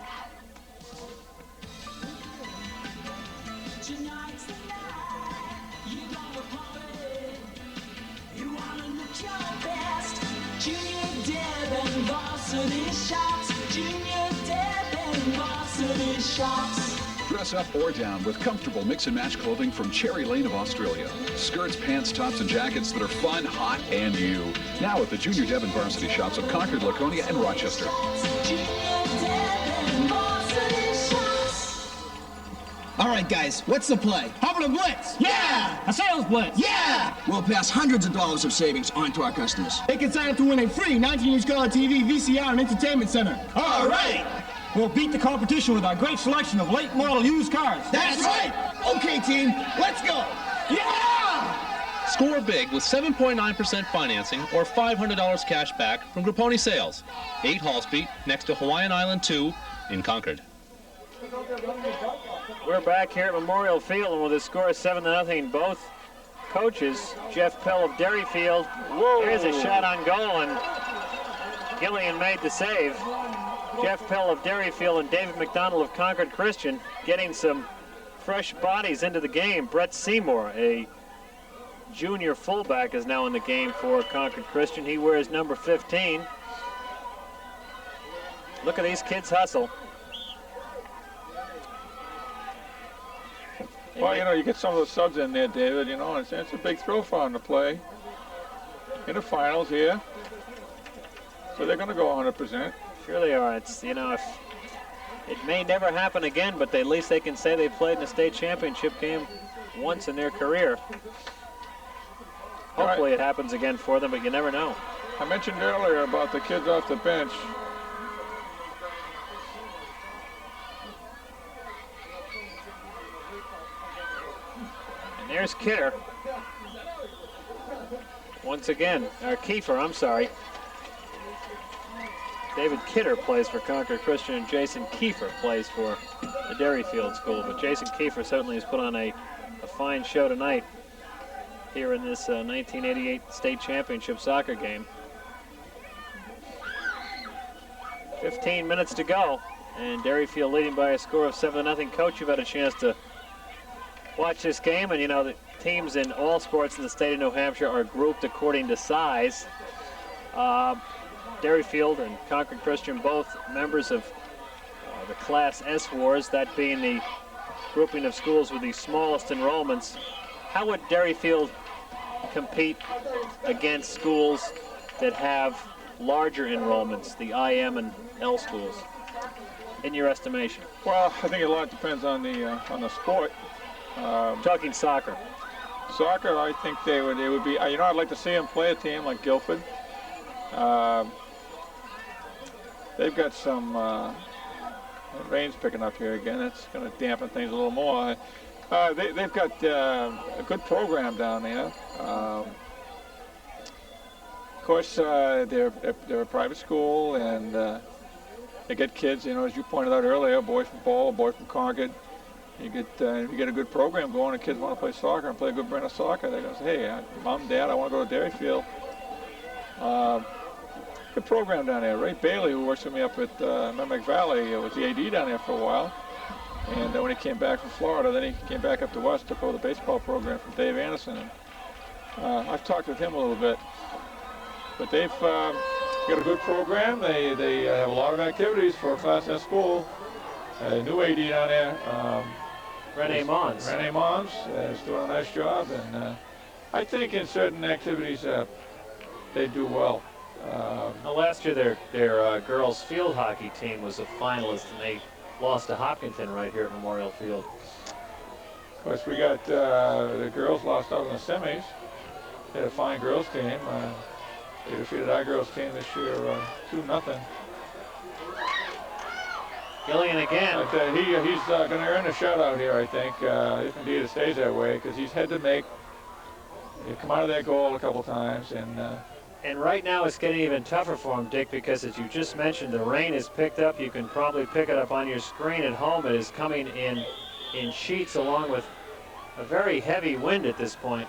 Dress up or down with comfortable mix and match clothing from Cherry Lane of Australia. Skirts, pants, tops, and jackets that are fun, hot, and new. Now at the Junior Devon varsity shops of Concord, Laconia, and Rochester. All right, guys, what's the play? How about a blitz? Yeah! A sales blitz? Yeah! We'll pass hundreds of dollars of savings on to our customers. They can sign up to win a free 19-inch color TV, VCR, and entertainment center. All right! We'll beat the competition with our great selection of late model used cars. That's right! Okay, team, let's go! Yeah! Score big with 7.9% financing or $500 cash back from Grapponi Sales. 8 Hall Street, next to Hawaiian Island 2 in Concord. We're back here at Memorial Field, and with a score of 7-0, both coaches, Jeff Pell of Derryfield, there's a shot on goal, and Gillian made the save. Jeff Pell of Derryfield and David McDonald of Concord Christian getting some fresh bodies into the game. Brett Seymour, a junior fullback, is now in the game for Concord Christian. He wears number 15. Look at these kids hustle. Well, you know, you get some of the subs in there, David, you know, and it's a big throw for them to play in the finals here. So they're going to go 100%. Sure they are. It's, you know, if it may never happen again, but at least they can say they played in a state championship game once in their career. Hopefully it happens again for them, but you never know. I mentioned earlier about the kids off the bench. And there's Kidder. Once again, or Keefer, I'm sorry. David Kidder plays for Concord Christian, and Jason Keefer plays for the Derryfield School. But Jason Keefer certainly has put on a fine show tonight here in this 1988 state championship soccer game. 15 minutes to go, and Derryfield leading by a score of 7-0. Coach, you've had a chance to watch this game, and you know the teams in all sports in the state of New Hampshire are grouped according to size. Derryfield and Concord Christian, both members of the Class S Wars, that being the grouping of schools with the smallest enrollments. How would Derryfield compete against schools that have larger enrollments, the IM and L schools, in your estimation? Well, I think a lot depends on the sport. Talking soccer. Soccer, I think they would be. You know, I'd like to see them play a team like Guilford. They've got some rain's picking up here again. That's going to dampen things a little more. They've got a good program down there. Of course, they're a private school, and they get kids. You know, as you pointed out earlier, boys from Ball, boys from Concord. You get a good program going, and kids want to play soccer and play a good brand of soccer. They're going to say, "Hey, Mom, Dad, I want to go to Derryfield." Good program down there. Ray Bailey, who works with me up at Merrimack Valley, was the AD down there for a while. And when he came back from Florida, then he came back up to us, took over the baseball program from Dave Anderson. And I've talked with him a little bit. But they've got a good program. They have a lot of activities for a Class S school. New AD down there. Rene Mons. Rene Mons is doing a nice job. And I think in certain activities they do well. Well, last year their girls field hockey team was a finalist, and they lost to Hopkinton right here at Memorial Field. Of course, we got the girls lost out in the semis. They had a fine girls team. They defeated our girls team this year 2-0. Gillian again. But, he's going to earn a shutout here, I think, if indeed it stays that way, because he's had to come out of that goal a couple times. And right now it's getting even tougher for him, Dick, because as you just mentioned, the rain is picked up. You can probably pick it up on your screen at home. It is coming in sheets along with a very heavy wind at this point.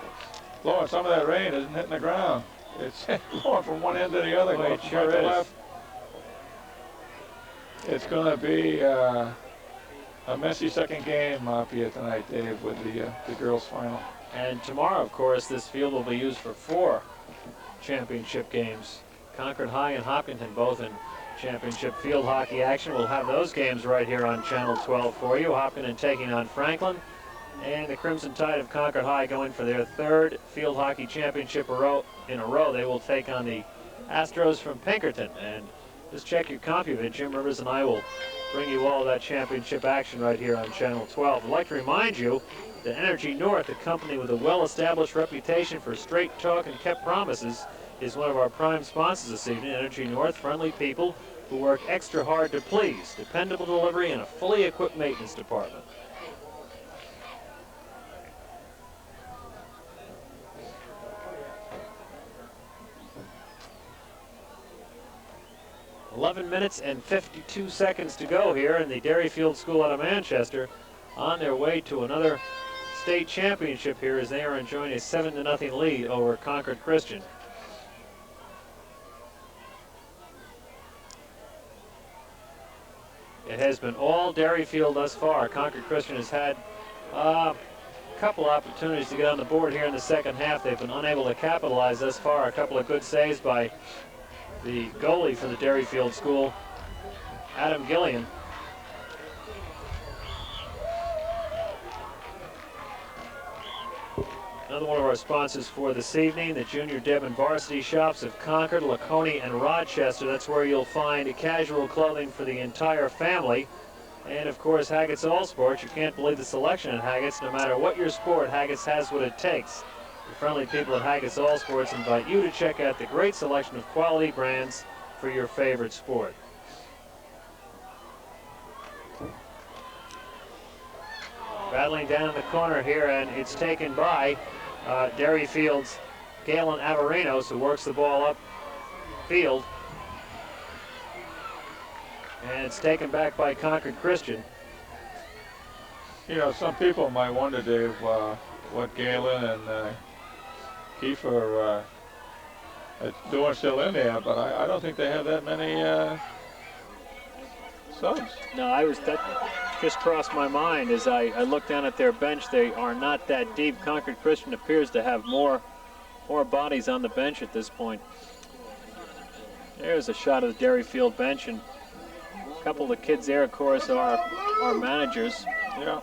Lord, some of that rain isn't hitting the ground. It's going from one end to the other, going from right to left. It's going to be a messy second game up here tonight, Dave, with the girls' final. And tomorrow, of course, this field will be used for 4 championship games. Concord High and Hopkinton both in championship field hockey action. We'll have those games right here on Channel 12 for you. Hopkinton taking on Franklin, and the Crimson Tide of Concord High going for their 3rd field hockey championship in a row. They will take on the Astros from Pinkerton. And just check your CompuVid. Jim Rivers and I will bring you all that championship action right here on Channel 12. I'd like to remind you that Energy North, a company with a well-established reputation for straight talk and kept promises, is one of our prime sponsors this evening. Energy North, friendly people who work extra hard to please, dependable delivery, and a fully equipped maintenance department. "11 minutes and 52 seconds to go here, and the Derryfield School out of Manchester on their way to another state championship here as they are enjoying a 7-0 lead over Concord Christian. It has been all Derryfield thus far. Concord Christian has had a couple opportunities to get on the board here in the second half. They've been unable to capitalize thus far. A couple of good saves by the goalie for the Derryfield School, Adam Gillian. Another one of our sponsors for this evening, the Junior Devon Varsity Shops of Concord, Laconia, and Rochester. That's where you'll find casual clothing for the entire family. And of course, Haggett's All Sports. You can't believe the selection at Haggett's. No matter what your sport, Haggett's has what it takes. The friendly people at Haggett's All Sports invite you to check out the great selection of quality brands for your favorite sport. Battling down in the corner here, and it's taken by Derryfield's Galen Avgerinos, who works the ball up field. And it's taken back by Concord Christian. You know, some people might wonder, Dave, what Galen and Keefer are doing still in there, but I don't think they have that many subs. No, that just crossed my mind as I looked down at their bench. They are not that deep. Concord Christian appears to have more bodies on the bench at this point. There's a shot of the Derryfield bench, and a couple of the kids there, of course, are managers. Yeah.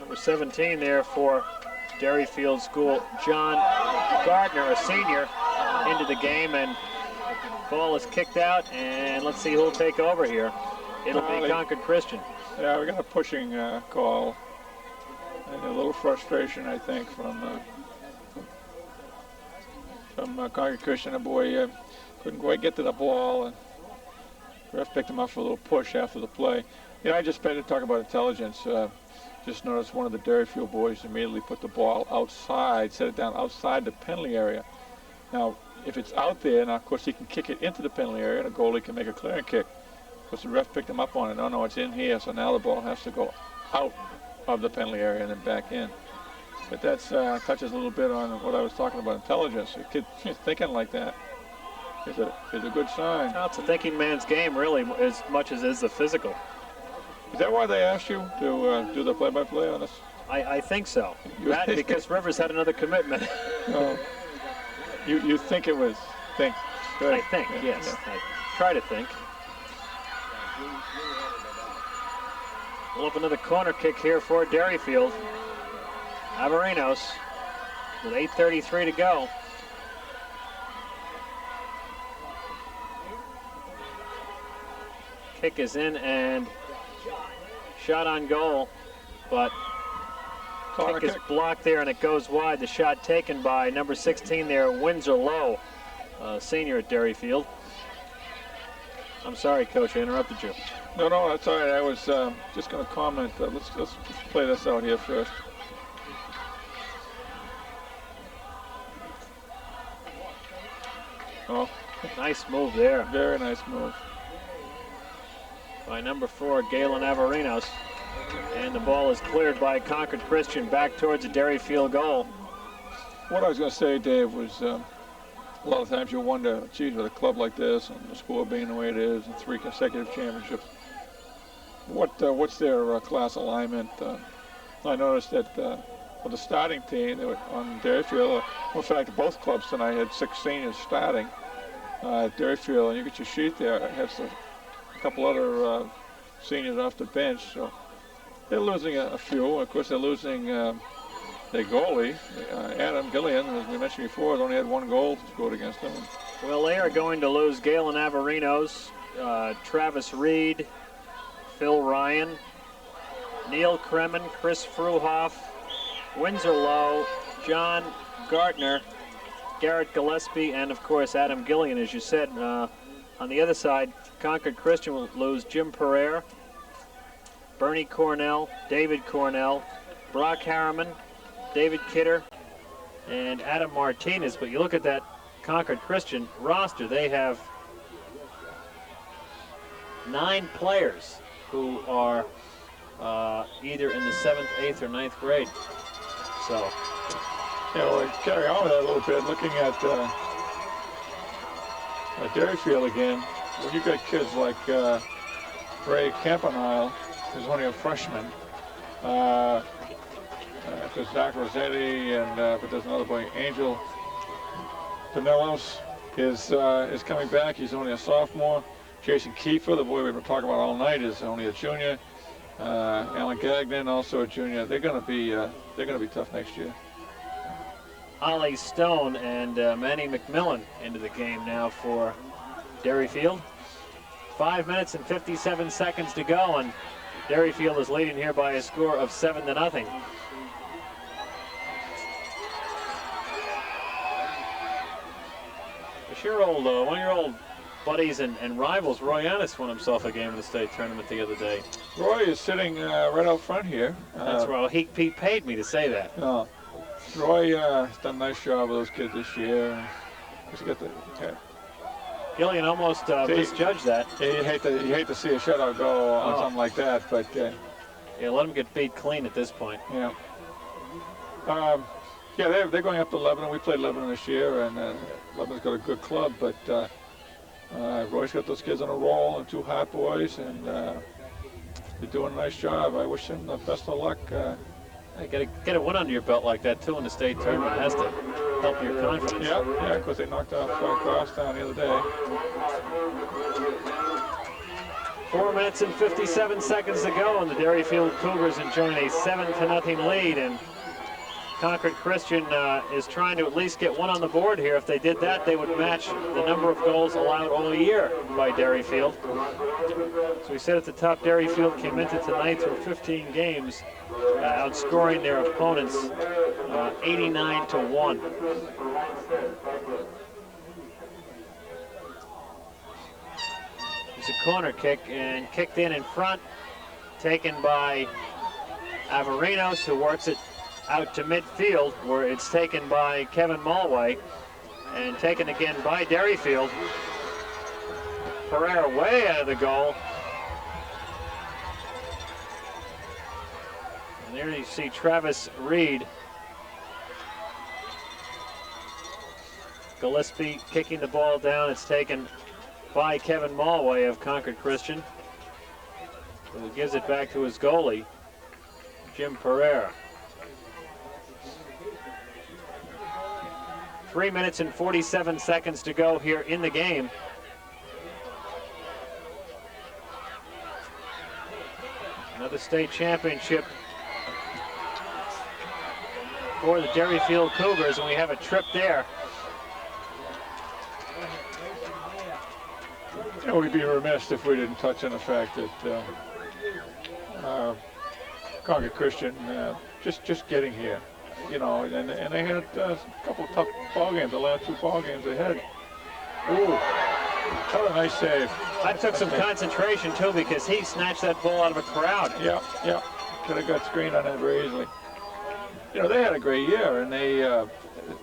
Number 17 there for Derryfield School, John Gardner, a senior, into the game, and ball is kicked out, and let's see who'll take over here. It'll be Concord Christian. Yeah, we got a pushing call, and a little frustration, I think, from Concord Christian. A boy couldn't quite get to the ball, and the ref picked him up for a little push after the play. You know, I just better talk about intelligence. Just noticed one of the Derryfield boys immediately put the ball outside, set it down outside the penalty area. Now, if it's out there, now of course he can kick it into the penalty area, and a goalie can make a clearing kick. Because the ref picked him up on it. No, it's in here, so now the ball has to go out of the penalty area and then back in. But that's touches a little bit on what I was talking about, intelligence. A kid thinking like that is a good sign. Well, it's a thinking man's game, really, as much as it is the physical. Is that why they asked you to do the play-by-play on this? I think so. That because Rivers had another commitment. No. You think it was think? Good. I think, yes. Yeah. I try to think. We'll have another corner kick here for Derryfield. Avgerinos with 8:33 to go. Kick is in and shot on goal, but kick is blocked there and it goes wide. The shot taken by number 16 there, Windsor Lowe, senior at Derryfield. I'm sorry, Coach, I interrupted you. No, that's all right. I was just going to comment. Let's play this out here first. Oh, nice move there. Very nice move. By number 4, Galen Avgerinos. And the ball is cleared by Concord Christian back towards the Derryfield goal. What I was going to say, Dave, was a lot of times you wonder, geez, with a club like this and the score being the way it is and 3 consecutive championships, what's their class alignment? I noticed that for the starting team they were on Derryfield, in fact, both clubs tonight had 6 seniors starting. Derryfield, and you get your sheet there, it has a couple other seniors off the bench, so they're losing a few. Of course, they're losing their goalie, Adam Gillian, as we mentioned before, has only had 1 goal scored against them. Well, they are going to lose Galen Avgerinos, Travis Reed, Phil Ryan, Neil Kremen, Chris Fruhoff, Windsor Lowe, John Gartner, Garrett Gillespie, and of course Adam Gillian, as you said. On the other side, Concord Christian will lose Jim Pereira, Bernie Cornell, David Cornell, Brock Harriman, David Kidder, and Adam Martinez. But you look at that Concord Christian roster, they have 9 players who are either in the 7th, 8th, or 9th grade. So, yeah, well, carry on with that a little bit, looking at Derryfield again. When you got kids like Ray Campanile, who's only a freshman, there's Zach Rossetti, and but there's another boy, Angel Pinillos, is coming back. He's only a sophomore. Jason Keefer, the boy we've been talking about all night, is only a junior. Alan Gagnon, also a junior. They're going to be tough next year. Ollie Stone and Manny McMillan into the game now for Derryfield. 5 minutes and 57 seconds to go, and Derryfield is leading here by a score of 7-0. Your old, one of your old buddies and rivals, Roy Annis, won himself a game in the state tournament the other day. Roy is sitting right out front here. That's right. He paid me to say that. No. Roy has done a nice job with those kids this year. He's got the, Gillian almost misjudged that. Yeah, you hate to see a shutout go on something like that, but yeah, let him get beat clean at this point. Yeah. Yeah, they're going up to Lebanon. We played Lebanon this year, and Lebanon's got a good club, but Roy's got those kids on a roll and 2 hot boys, and they're doing a nice job. I wish them the best of luck. Get a win under your belt like that too in the state tournament. It has to help your confidence. Yeah, because they knocked off Crosstown the other day. 4 minutes and 57 seconds to go, and the Derryfield Cougars enjoying a 7-0 lead. And Concord Christian is trying to at least get 1 on the board here. If they did that, they would match the number of goals allowed all year by Derryfield. So we said at the top, Derryfield came into tonight through 15 games, outscoring their opponents 89-1. It's a corner kick and kicked in front, taken by Avgerinos, who works it out to midfield, where it's taken by Kevin Mulway and taken again by Derryfield. Pereira way out of the goal. And there you see Travis Reed Gillespie kicking the ball down. It's taken by Kevin Mulway of Concord Christian, who gives it back to his goalie, Jim Pereira. 3 minutes and 47 seconds to go here in the game. Another state championship for the Derryfield Cougars, and we have a trip there. You know, we'd be remiss if we didn't touch on the fact that Concord Christian just getting here, you know, and they had a couple of tough ball games, the last 2 ball games they had. Ooh, that was a nice save. That took some concentration too, because he snatched that ball out of a crowd. Yeah, yeah, could have got screened on that very easily. You know, they had a great year, and they're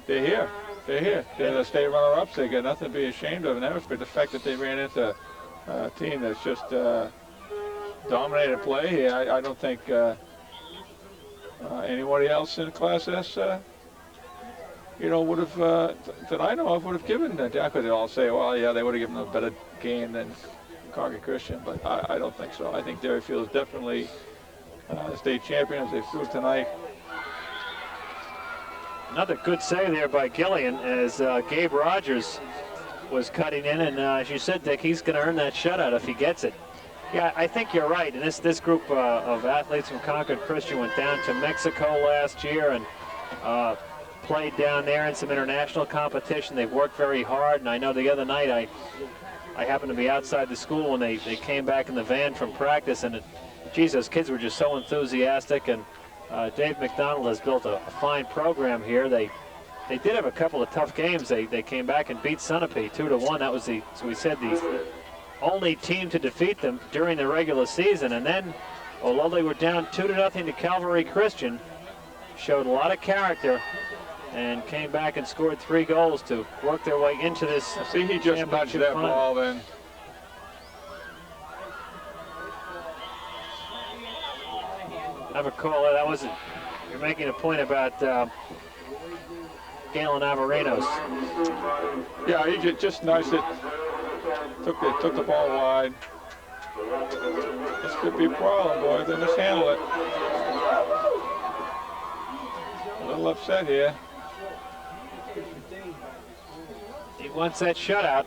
here. They're here. They're the state runner-ups. They got nothing to be ashamed of in that respect. The fact that they ran into a team that's just dominated play, I don't think anybody else in Class S, you know, would have, that I know of, would have given that. Because they all say, well, yeah, they would have given them a better game than Concord Christian, but I don't think so. I think Derryfield is definitely the state champions. They proved tonight. Another good save there by Gillian as Gabe Rogers was cutting in, and as you said, Dick, he's going to earn that shutout if he gets it. Yeah, I think you're right. And this group of athletes from Concord Christian went down to Mexico last year and played down there in some international competition. They've worked very hard, and I know the other night I happened to be outside the school when they came back in the van from practice, and geez, those kids were just so enthusiastic. And Dave McDonald has built a fine program here. They did have a couple of tough games. They came back and beat Sunapee 2-1. That was the only team to defeat them during the regular season. And then, although they were down 2-0 to Calvary Christian, showed a lot of character and came back and scored 3 goals to work their way into this. See, he just nudged that ball then. I recall that wasn't. You're making a point about Galen Avgerinos. Yeah, he just nudged it. Took the ball wide. This could be a problem, boys. They mishandle it. A little upset here. He wants that shutout.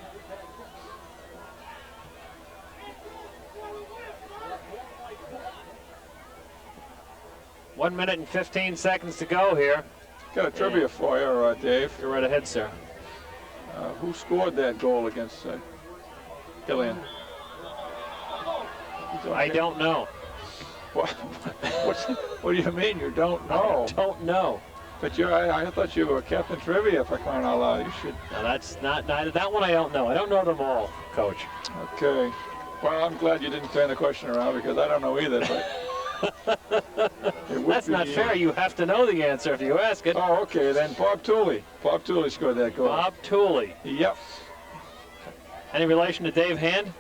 One minute and 15 seconds to go here. Got a trivia for you, Dave. You're right ahead, sir. Who scored that goal against Gillian? I don't know. What do you mean you don't know? I don't know. But I thought you were Captain Trivia, for crying out loud. You should. No, that's not that one. I don't know. I don't know them all, Coach. Okay. Well, I'm glad you didn't turn the question around, because I don't know either. But that's not fair. You have to know the answer if you ask it. Oh, okay. Then Bob Tooley. Bob Tooley scored that goal. Bob Tooley. Yep. Any relation to Dave Hand?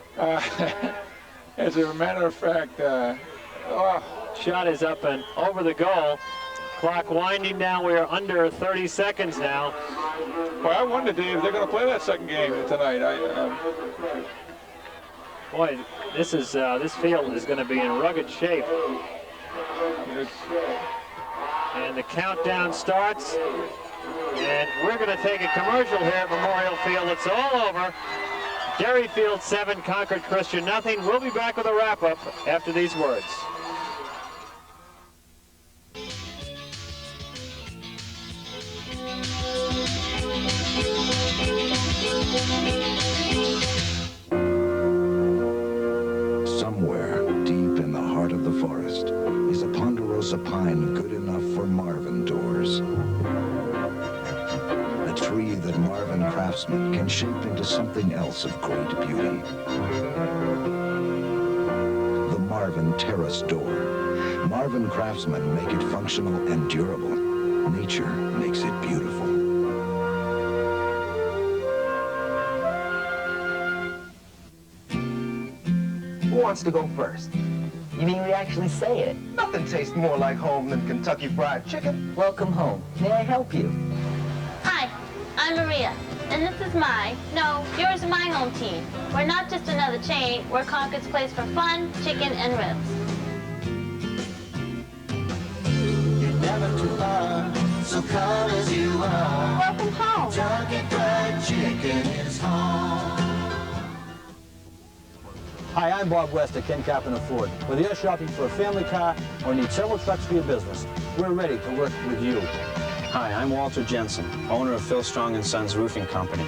As a matter of fact, shot is up and over the goal. Clock winding down. We are under 30 seconds now. Well, I wonder, Dave, if they're going to play that second game tonight. Boy, this field is going to be in rugged shape. And the countdown starts. And we're going to take a commercial here at Memorial Field. It's all over. Derryfield 7, Concord Christian nothing. We'll be back with a wrap-up after these words. Somewhere deep in the heart of the forest is a ponderosa pine good enough for Marvin doors. A tree that Marvin craftsmen can shape into something else of great beauty. The Marvin Terrace Door. Marvin craftsmen make it functional and durable. Nature makes it beautiful. Who wants to go first? You mean we actually say it? Nothing tastes more like home than Kentucky Fried Chicken. Welcome home. May I help you? Hi, I'm Maria. then this is no, yours and my home team. We're not just another chain, we're Concord's place for fun, chicken, and ribs. You're never too far, so come as you are. Welcome home. Kentucky Fried Chicken is home. Hi, I'm Bob West at Ken Cap and Ford. Whether you're shopping for a family car or need several trucks for your business, we're ready to work with you. Hi, I'm Walter Jensen, owner of Phil Strong & Sons Roofing Company.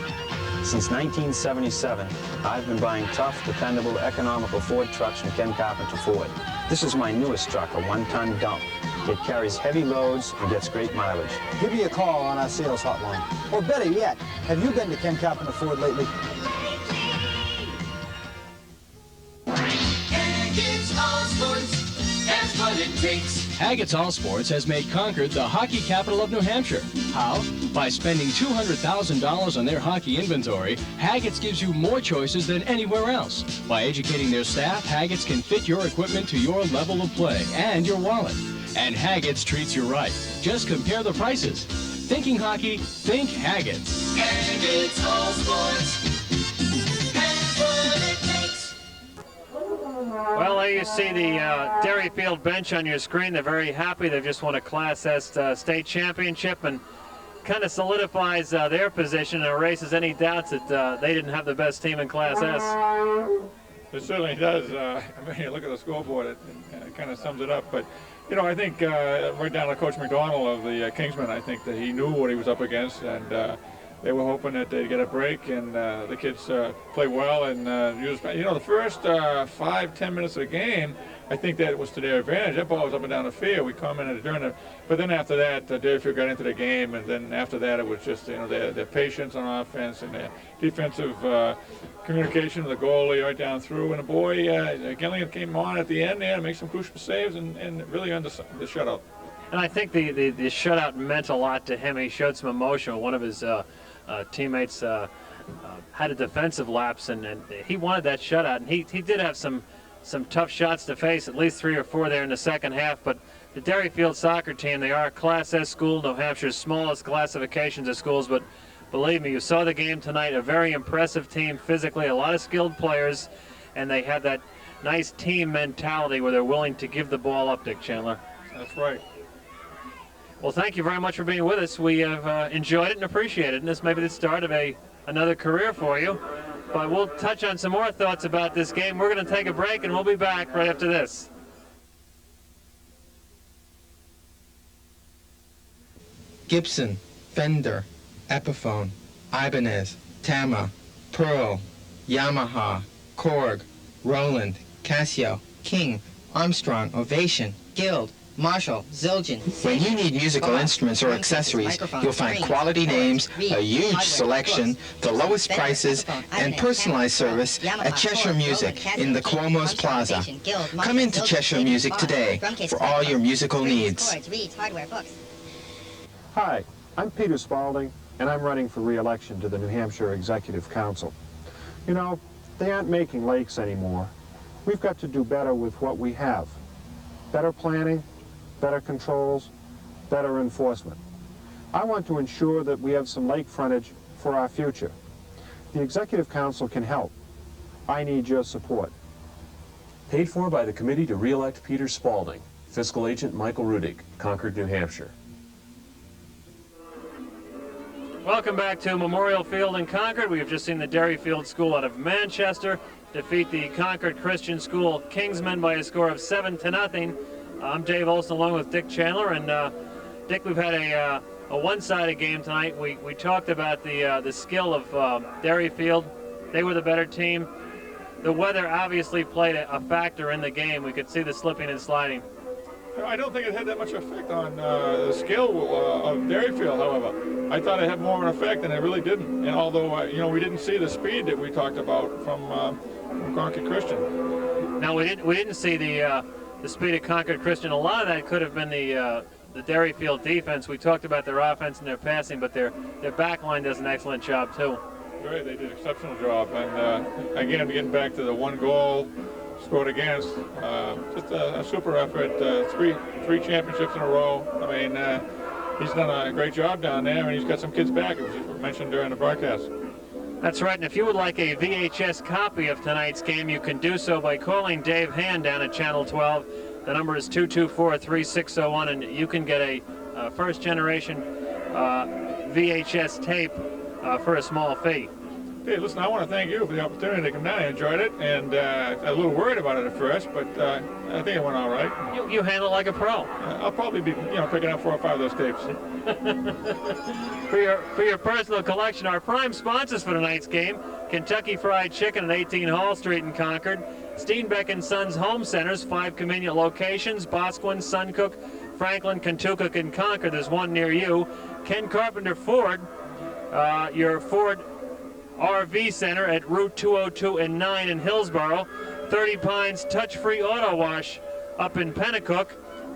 Since 1977, I've been buying tough, dependable, economical Ford trucks from Ken Carpenter Ford. This is my newest truck, a one-ton dump. It carries heavy loads and gets great mileage. Give me a call on our sales hotline. Or better yet, have you been to Ken Carpenter Ford lately? Haggett's All Sports, that's what it takes. Haggett's All Sports has made Concord the hockey capital of New Hampshire. How? By spending $200,000 on their hockey inventory, Haggett's gives you more choices than anywhere else. By educating their staff, Haggett's can fit your equipment to your level of play and your wallet. And Haggett's treats you right. Just compare the prices. Thinking hockey, think Haggett's. Haggett's All Sports, that's what it takes. Well, there you see the Derryfield bench on your screen. They're very happy. They've just won a Class S state championship and kind of solidifies their position and erases any doubts that they didn't have the best team in Class S. It certainly does. I mean, you look at the scoreboard, it kind of sums it up. But, you know, I think right down to Coach McDonald of the Kingsmen, I think that he knew what he was up against, and they were hoping that they'd get a break, and the kids play well and use. You know, the first 5-10 minutes of the game, I think that it was to their advantage. That ball was up and down the field. We commented during it, but then after that, Derryfield got into the game, and then after that, it was just, you know, their patience on offense and their defensive communication with the goalie right down through. And the boy, Gagnon came on at the end there to make some crucial saves and really earned the shutout. And I think the shutout meant a lot to him. He showed some emotion. One of his teammates had a defensive lapse, and he wanted that shutout. And he did have some tough shots to face, at least 3 or 4 there in the second half. But the Derryfield soccer team, they are a Class S school, New Hampshire's smallest classifications of schools. But believe me, you saw the game tonight, a very impressive team physically, a lot of skilled players, and they have that nice team mentality where they're willing to give the ball up, Dick Chandler. That's right. Well, thank you very much for being with us. We have enjoyed it and appreciated it, and this may be the start of another career for you. But we'll touch on some more thoughts about this game. We're going to take a break, and we'll be back right after this. Gibson, Fender, Epiphone, Ibanez, Tama, Pearl, Yamaha, Korg, Roland, Casio, King, Armstrong, Ovation, Guild, Marshall, Zildjian. When you need musical instruments or accessories, you'll find quality names, a huge selection, the lowest prices, and personalized service at Cheshire Music in the Cuomo's Plaza. Come into Cheshire Music today for all your musical needs. Hi, I'm Peter Spaulding, and I'm running for re-election to the New Hampshire Executive Council. You know, they aren't making lakes anymore. We've got to do better with what we have. Better planning, better controls, better enforcement. I want to ensure that we have some lake frontage for our future. The Executive Council can help. I need your support. Paid for by the Committee to Re-elect Peter Spaulding. Fiscal Agent Michael Rudig, Concord, New Hampshire. Welcome back to Memorial Field in Concord. We have just seen the Derryfield School out of Manchester defeat the Concord Christian School Kingsmen by a score of 7-0. I'm Dave Olson along with Dick Chandler, and Dick, we've had a one-sided game tonight. We talked about the skill of Derryfield. They were the better team. The weather obviously played a factor in the game. We could see the slipping and sliding. I don't think it had that much effect on the skill of Derryfield, however. I thought it had more of an effect, and it really didn't. And although, you know, we didn't see the speed that we talked about from Concord Christian. No, we didn't see the speed of Concord Christian. A lot of that could have been the Derryfield defense. We talked about their offense and their passing, but their back line does an excellent job, too. Right, they did an exceptional job. And again, getting back to the one goal scored against, just a super effort. Three championships in a row. I mean, he's done a great job down there, and he's got some kids back, as was mentioned during the broadcast. That's right, and if you would like a VHS copy of tonight's game, you can do so by calling Dave Hand down at Channel 12. The number is 224-3601, and you can get a first-generation VHS tape for a small fee. Hey, listen, I want to thank you for the opportunity to come down. I enjoyed it, and a little worried about it at first, but I think it went all right. You handle it like a pro. I'll probably be, picking up 4 or 5 of those tapes. For your personal collection, our prime sponsors for tonight's game: Kentucky Fried Chicken at 18 Hall Street in Concord, Steenbeck & Sons Home Centers, 5 convenient locations: Boscawen, Suncook, Franklin, Kentucky, and Concord. There's one near you. Ken Carpenter Ford, your Ford RV Center at Route 202 and 9 in Hillsborough. 30 Pines Touch-Free Auto Wash up in Pennacook.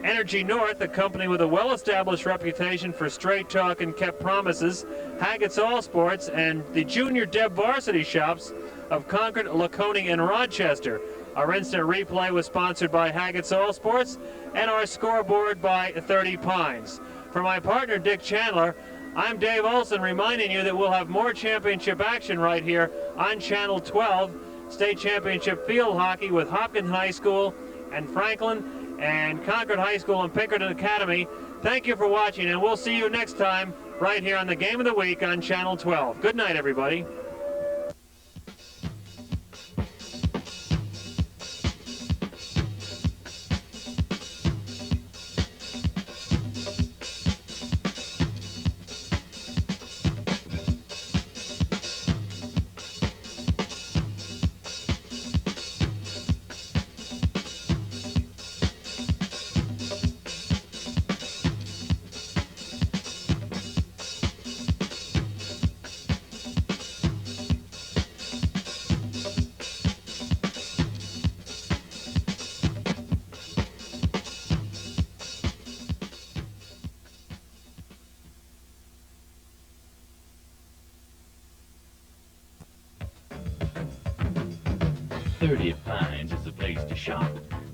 Energy North, a company with a well-established reputation for straight talk and kept promises. Haggett's All Sports, and the Junior Deb Varsity Shops of Concord, Laconia, and Rochester. Our instant replay was sponsored by Haggett's All Sports, and our scoreboard by 30 Pines. For my partner, Dick Chandler, I'm Dave Olson, reminding you that we'll have more championship action right here on Channel 12. State Championship Field Hockey with Hopkins High School and Franklin and Concord High School and Pinkerton Academy. Thank you for watching, and we'll see you next time right here on the Game of the Week on Channel 12. Good night, everybody. Pines is the place to shop.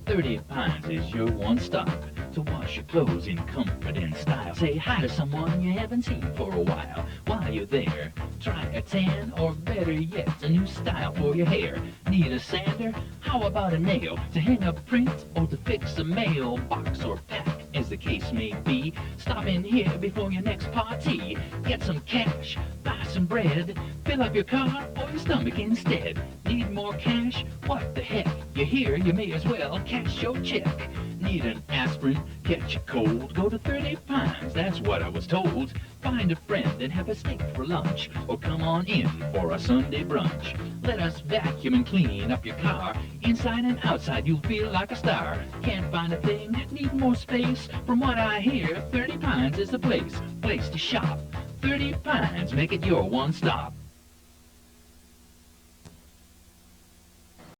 30 Pines is your one stop to wash your clothes in comfort and style. Say hi to someone you haven't seen for a while. While you're there, try a tan, or better yet, a new style for your hair. Need a sander? How about a nail to hang a print or to fix a mailbox or pack, as the case may be? Stop in here before your next party. Get some cash, buy some bread, fill up your car or your stomach instead. Need more cash? What the heck? You're here, you may as well cash your check. Need an aspirin? Catch a cold? Go to 30 Pines, that's what I was told. Find a friend and have a steak for lunch, or come on in for a Sunday brunch. Let us vacuum and clean up your car. Inside and outside you'll feel like a star. Can't find a thing? Need more space? From what I hear, 30 Pines is the place to shop. 30 Pines, make it your one stop.